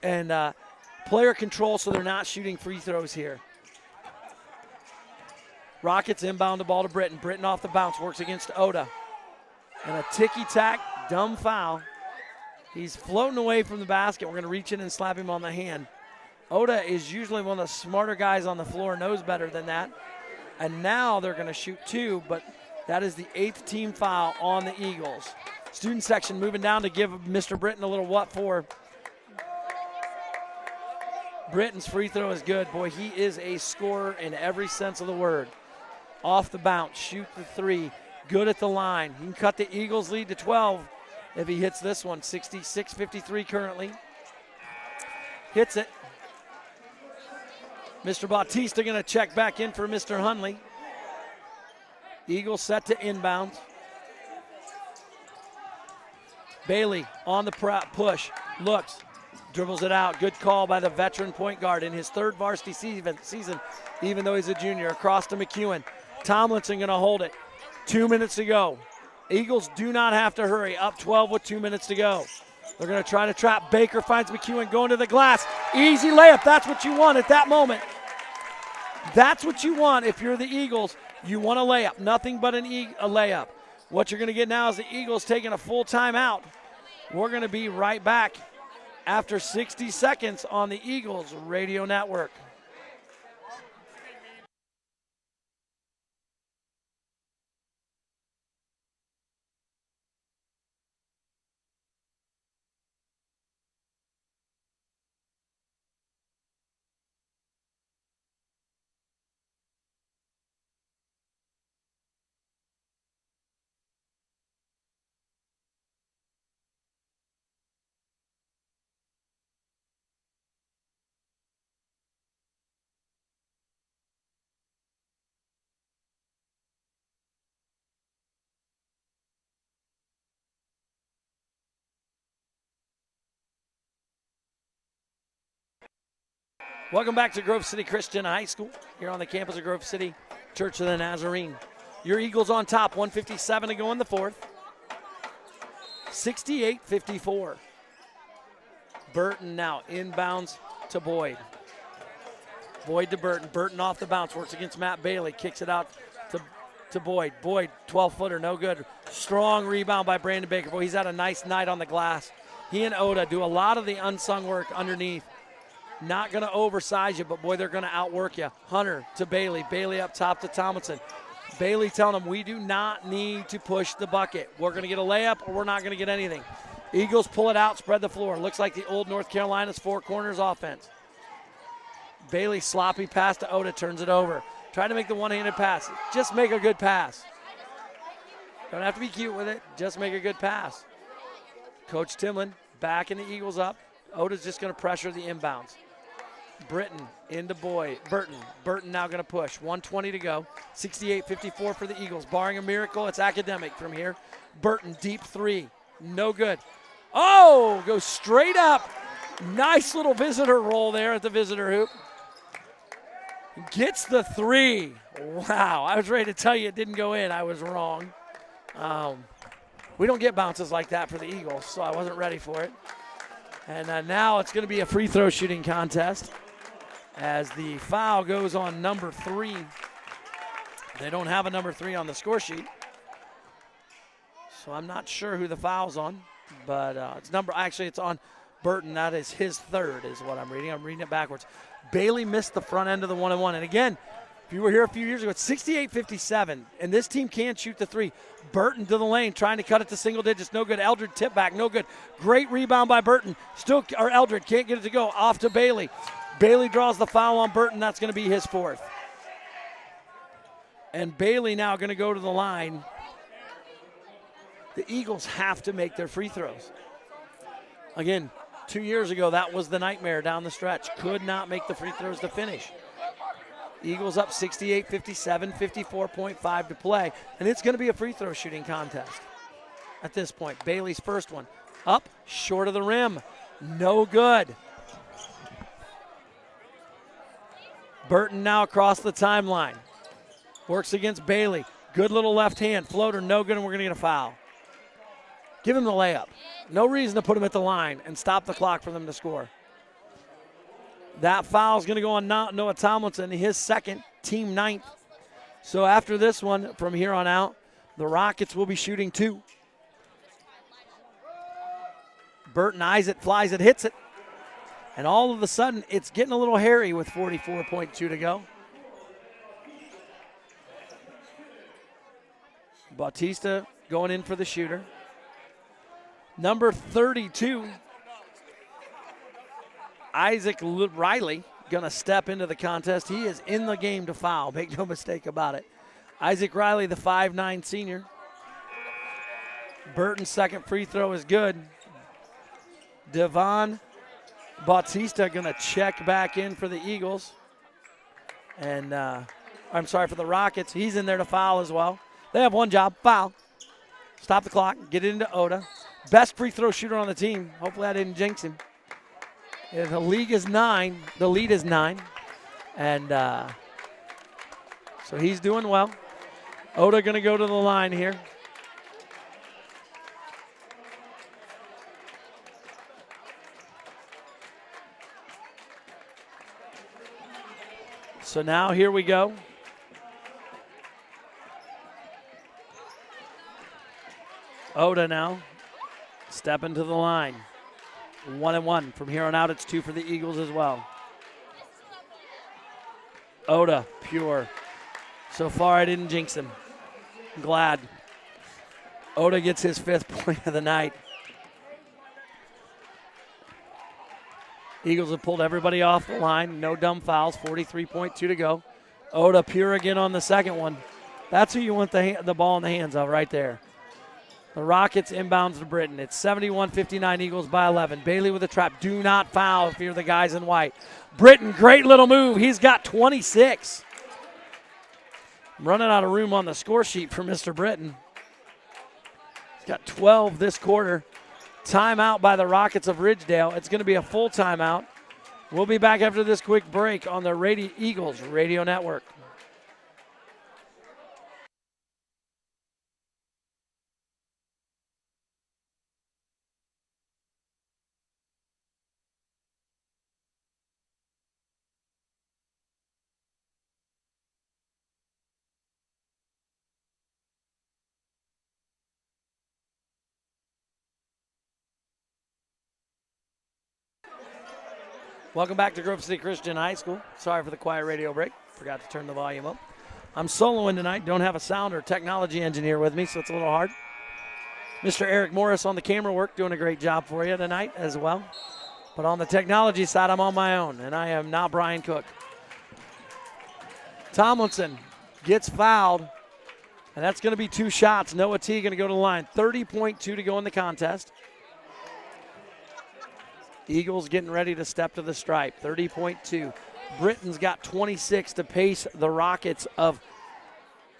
And player control, so they're not shooting free throws here. Rockets inbound the ball to Britton. Britton off the bounce, works against Oda. And a ticky-tack, dumb foul. He's floating away from the basket. We're going to reach in and slap him on the hand. Oda is usually one of the smarter guys on the floor, knows better than that. And now they're going to shoot 2, but that is the 8th team foul on the Eagles. Student section moving down to give Mr. Britton a little what for. Britton's free throw is good. Boy, he is a scorer in every sense of the word. Off the bounce, shoot the 3, good at the line. He can cut the Eagles' lead to 12 if he hits this one. 66-53 currently. Hits it. Mr. Bautista going to check back in for Mr. Hunley. Eagles set to inbound. Bailey on the push, looks, dribbles it out. Good call by the veteran point guard in his 3rd varsity season, even though he's a junior. Across to McEwen. Tomlinson going to hold it. 2 minutes to go. Eagles do not have to hurry. Up 12 with 2 minutes to go. They're going to try to trap. Baker finds McEwen going to the glass. Easy layup. That's what you want at that moment. That's what you want if you're the Eagles. You want a layup. Nothing but a layup. What you're going to get now is the Eagles taking a full timeout. We're going to be right back after 60 seconds on the Eagles Radio Network. Welcome back to Grove City Christian High School here on the campus of Grove City Church of the Nazarene. Your Eagles on top, 1:57 to go in the 4th. 68-54. Burton now inbounds to Boyd. Boyd to Burton. Burton off the bounce, works against Matt Bailey, kicks it out to Boyd. Boyd, 12-footer, no good. Strong rebound by Brandon Baker. Boy, he's had a nice night on the glass. He and Oda do a lot of the unsung work underneath. Not going to oversize you, but boy, they're going to outwork you. Hunter to Bailey. Bailey up top to Tomlinson. Bailey telling them, we do not need to push the bucket. We're going to get a layup or we're not going to get anything. Eagles pull it out, spread the floor. Looks like the old North Carolina's 4 corners offense. Bailey sloppy pass to Oda, turns it over. Try to make the one-handed pass. Just make a good pass. Don't have to be cute with it. Just make a good pass. Coach Timlin backing the Eagles up. Oda's just going to pressure the inbounds. Britton into Boyd. Burton now going to push. 1:20 to go. 68-54 for the Eagles. Barring a miracle, it's academic from here. Burton, deep 3. No good. Oh, goes straight up. Nice little visitor roll there at the visitor hoop. Gets the 3. Wow, I was ready to tell you it didn't go in. I was wrong. We don't get bounces like that for the Eagles, so I wasn't ready for it. And now it's going to be a free throw shooting contest as the foul goes on number 3. They don't have a number 3 on the score sheet, so I'm not sure who the foul's on, but it's on Burton. That is his 3rd is what I'm reading. I'm reading it backwards. Bailey missed the front end of the 1-on-1. And again, if you were here a few years ago, it's 68-57, and this team can't shoot the 3. Burton to the lane, trying to cut it to single digits. No good. Eldred tip back. No good. Great rebound by Burton. Eldred can't get it to go. Off to Bailey. Bailey draws the foul on Burton. That's going to be his 4th. And Bailey now going to go to the line. The Eagles have to make their free throws. Again, 2 years ago, that was the nightmare down the stretch. Could not make the free throws to finish. Eagles up 68-57, 54.5 to play. And it's going to be a free throw shooting contest at this point. Bailey's first one. Up, short of the rim. No good. Burton now across the timeline. Works against Bailey. Good little left hand. Floater, no good, and we're going to get a foul. Give him the layup. No reason to put him at the line and stop the clock for them to score. That foul is going to go on Noah Tomlinson, his second, team 9th. So after this one, from here on out, the Rockets will be shooting 2. Burton eyes it, flies it, hits it. And all of a sudden, it's getting a little hairy with 44.2 to go. Bautista going in for the shooter. Number 32, Isaac Riley, going to step into the contest. He is in the game to foul. Make no mistake about it. Isaac Riley, the 5'9 senior. Burton's second free throw is good. Devon Bautista going to check back in for the Eagles. And, for the Rockets. He's in there to foul as well. They have one job, foul. Stop the clock, get it into Oda. Best free throw shooter on the team. Hopefully I didn't jinx him. Yeah, the lead is 9. And so he's doing well. Oda going to go to the line here. So now here we go. Oda now stepping to the line. 1-1. From here on out, it's 2 for the Eagles as well. Oda, pure. So far, I didn't jinx him. I'm glad. Oda gets his 5th point of the night. Eagles have pulled everybody off the line. No dumb fouls. 43.2 to go. Oda pure again on the second one. That's who you want the ball in the hands of right there. The Rockets inbounds to Britton. It's 71-59, Eagles by 11. Bailey with a trap. Do not foul if you're the guys in white. Britton, great little move. He's got 26. I'm running out of room on the score sheet for Mr. Britton. He's got 12 this quarter. Timeout by the Rockets of Ridgedale. It's going to be a full timeout. We'll be back after this quick break on the Eagles Radio Network. Welcome back to Grove City Christian High School. Sorry for the quiet radio break. Forgot to turn the volume up. I'm soloing tonight. Don't have a sound or technology engineer with me, so it's a little hard. Mr. Eric Morris on the camera work, doing a great job for you tonight as well. But on the technology side, I'm on my own, and I am not Brian Cook. Tomlinson gets fouled, and that's going to be 2 shots. Noah T going to go to the line. 30.2 to go in the contest. Eagles getting ready to step to the stripe, 30.2. Britton's got 26 to pace the Rockets of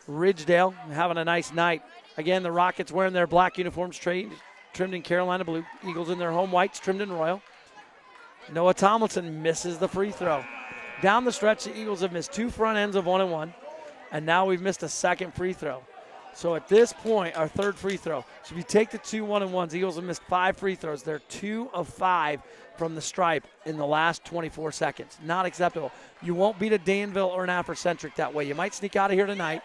Ridgedale, having a nice night. Again, the Rockets wearing their black uniforms trimmed in Carolina blue. Eagles in their home whites, trimmed in royal. Noah Tomlinson misses the free throw. Down the stretch, the Eagles have missed 2 front ends of 1-1, and now we've missed a second free throw. So at this point, our 3rd free throw. So if you take the 2 1-and-1s, Eagles have missed 5 free throws. They're 2 of 5 from the stripe in the last 24 seconds. Not acceptable. You won't beat a Danville or an Afrocentric that way. You might sneak out of here tonight.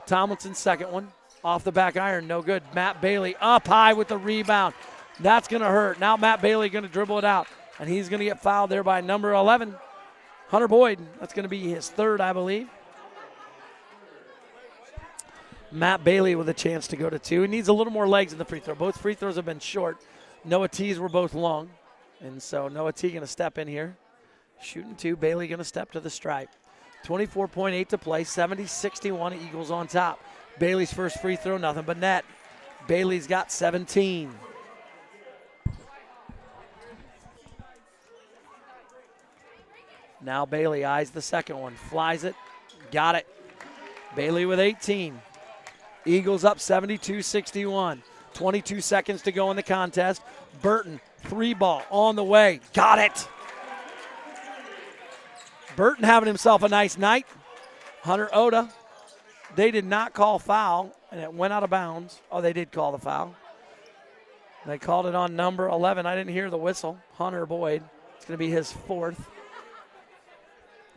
Tomlinson's second one. Off the back iron, no good. Matt Bailey up high with the rebound. That's going to hurt. Now Matt Bailey going to dribble it out, and he's going to get fouled there by number 11, Hunter Boyd. That's going to be his 3rd, I believe. Matt Bailey with a chance to go to 2. He needs a little more legs in the free throw. Both free throws have been short. Noah T's were both long. And so Noah T going to step in here. Shooting 2. Bailey going to step to the stripe. 24.8 to play. 70-61. Eagles on top. Bailey's first free throw, nothing but net. Bailey's got 17. Now Bailey eyes the second one, flies it, got it. Bailey with 18. Eagles up 72-61. 22 seconds to go in the contest. Burton, 3-ball on the way, got it. Burton having himself a nice night. Hunter Oda, they did not call foul, and it went out of bounds. Oh, they did call the foul. They called it on number 11. I didn't hear the whistle. Hunter Boyd. It's going to be his 4th.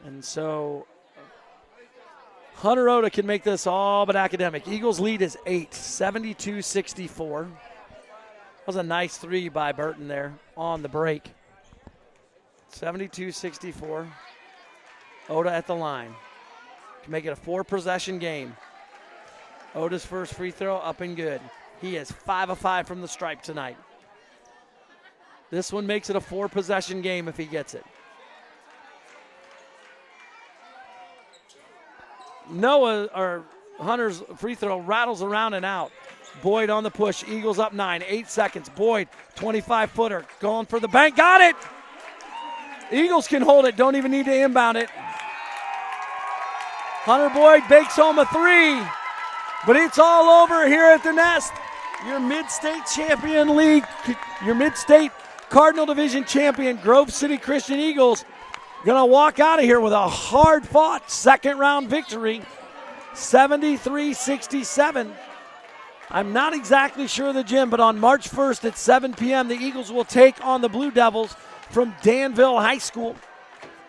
And so Hunter Oda can make this all but academic. Eagles lead is 8, 72-64. That was a nice 3 by Burton there on the break. 72-64. Oda at the line. Can make it a 4-possession game. Oda's first free throw up and good. He is 5 of 5 from the stripe tonight. This one makes it a 4-possession game if he gets it. Hunter's free throw rattles around and out. Boyd on the push. Eagles up 9. 8 seconds. Boyd, 25-footer, going for the bank. Got it! Eagles can hold it. Don't even need to inbound it. Hunter Boyd bakes home a 3. But it's all over here at the Nest. Your Mid-State Champion League, your Mid-State Cardinal Division champion, Grove City Christian Eagles, going to walk out of here with a hard-fought second-round victory, 73-67. I'm not exactly sure of the gym, but on March 1st at 7 p.m., the Eagles will take on the Blue Devils from Danville High School.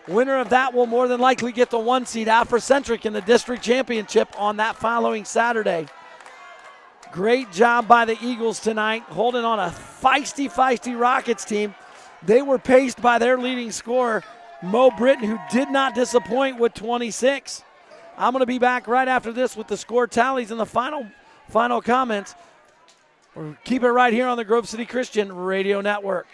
Winner of that will more than likely get the 1 seed Afrocentric in the district championship on that following Saturday. Great job by the Eagles tonight, holding on a feisty Rockets team. They were paced by their leading scorer, Mo Britton, who did not disappoint with 26. I'm going to be back right after this with the score tallies and the final comments. Keep it right here on the Grove City Christian Radio Network.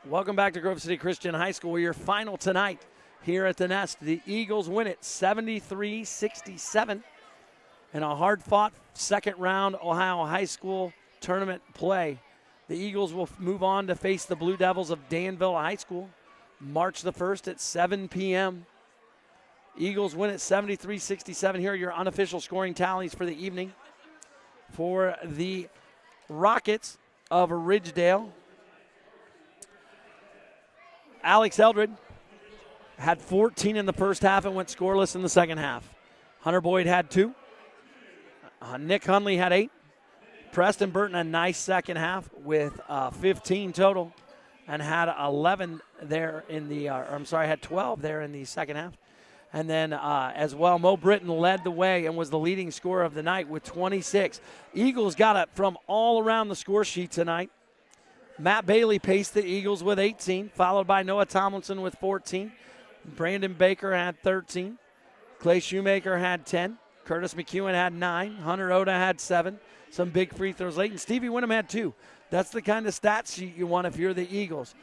Welcome back to Grove City Christian High School. Your final tonight here at the Nest. The Eagles win it 73-67 in a hard-fought second-round Ohio High School tournament play. The Eagles will move on to face the Blue Devils of Danville High School March the 1st at 7 p.m. Eagles win it 73-67. Here are your unofficial scoring tallies for the evening. For the Rockets of Ridgedale, Alex Eldred had 14 in the first half and went scoreless in the second half. Hunter Boyd had 2. Nick Hunley had 8. Preston Burton a nice second half with 15 total and had 11 there in the, had 12 there in the second half. And then as well, Mo Britton led the way and was the leading scorer of the night with 26. Eagles got it from all around the score sheet tonight. Matt Bailey paced the Eagles with 18, followed by Noah Tomlinson with 14. Brandon Baker had 13. Clay Shoemaker had 10. Curtis McEwen had 9. Hunter Oda had 7. Some big free throws late. And Stevie Winham had 2. That's the kind of stat sheet you want if you're the Eagles.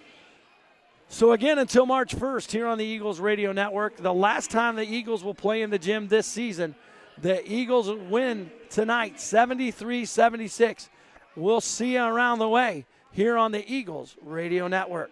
So again, until March 1st here on the Eagles Radio Network, the last time the Eagles will play in the gym this season, the Eagles win tonight 73-76. We'll see you around the way here on the Eagles Radio Network.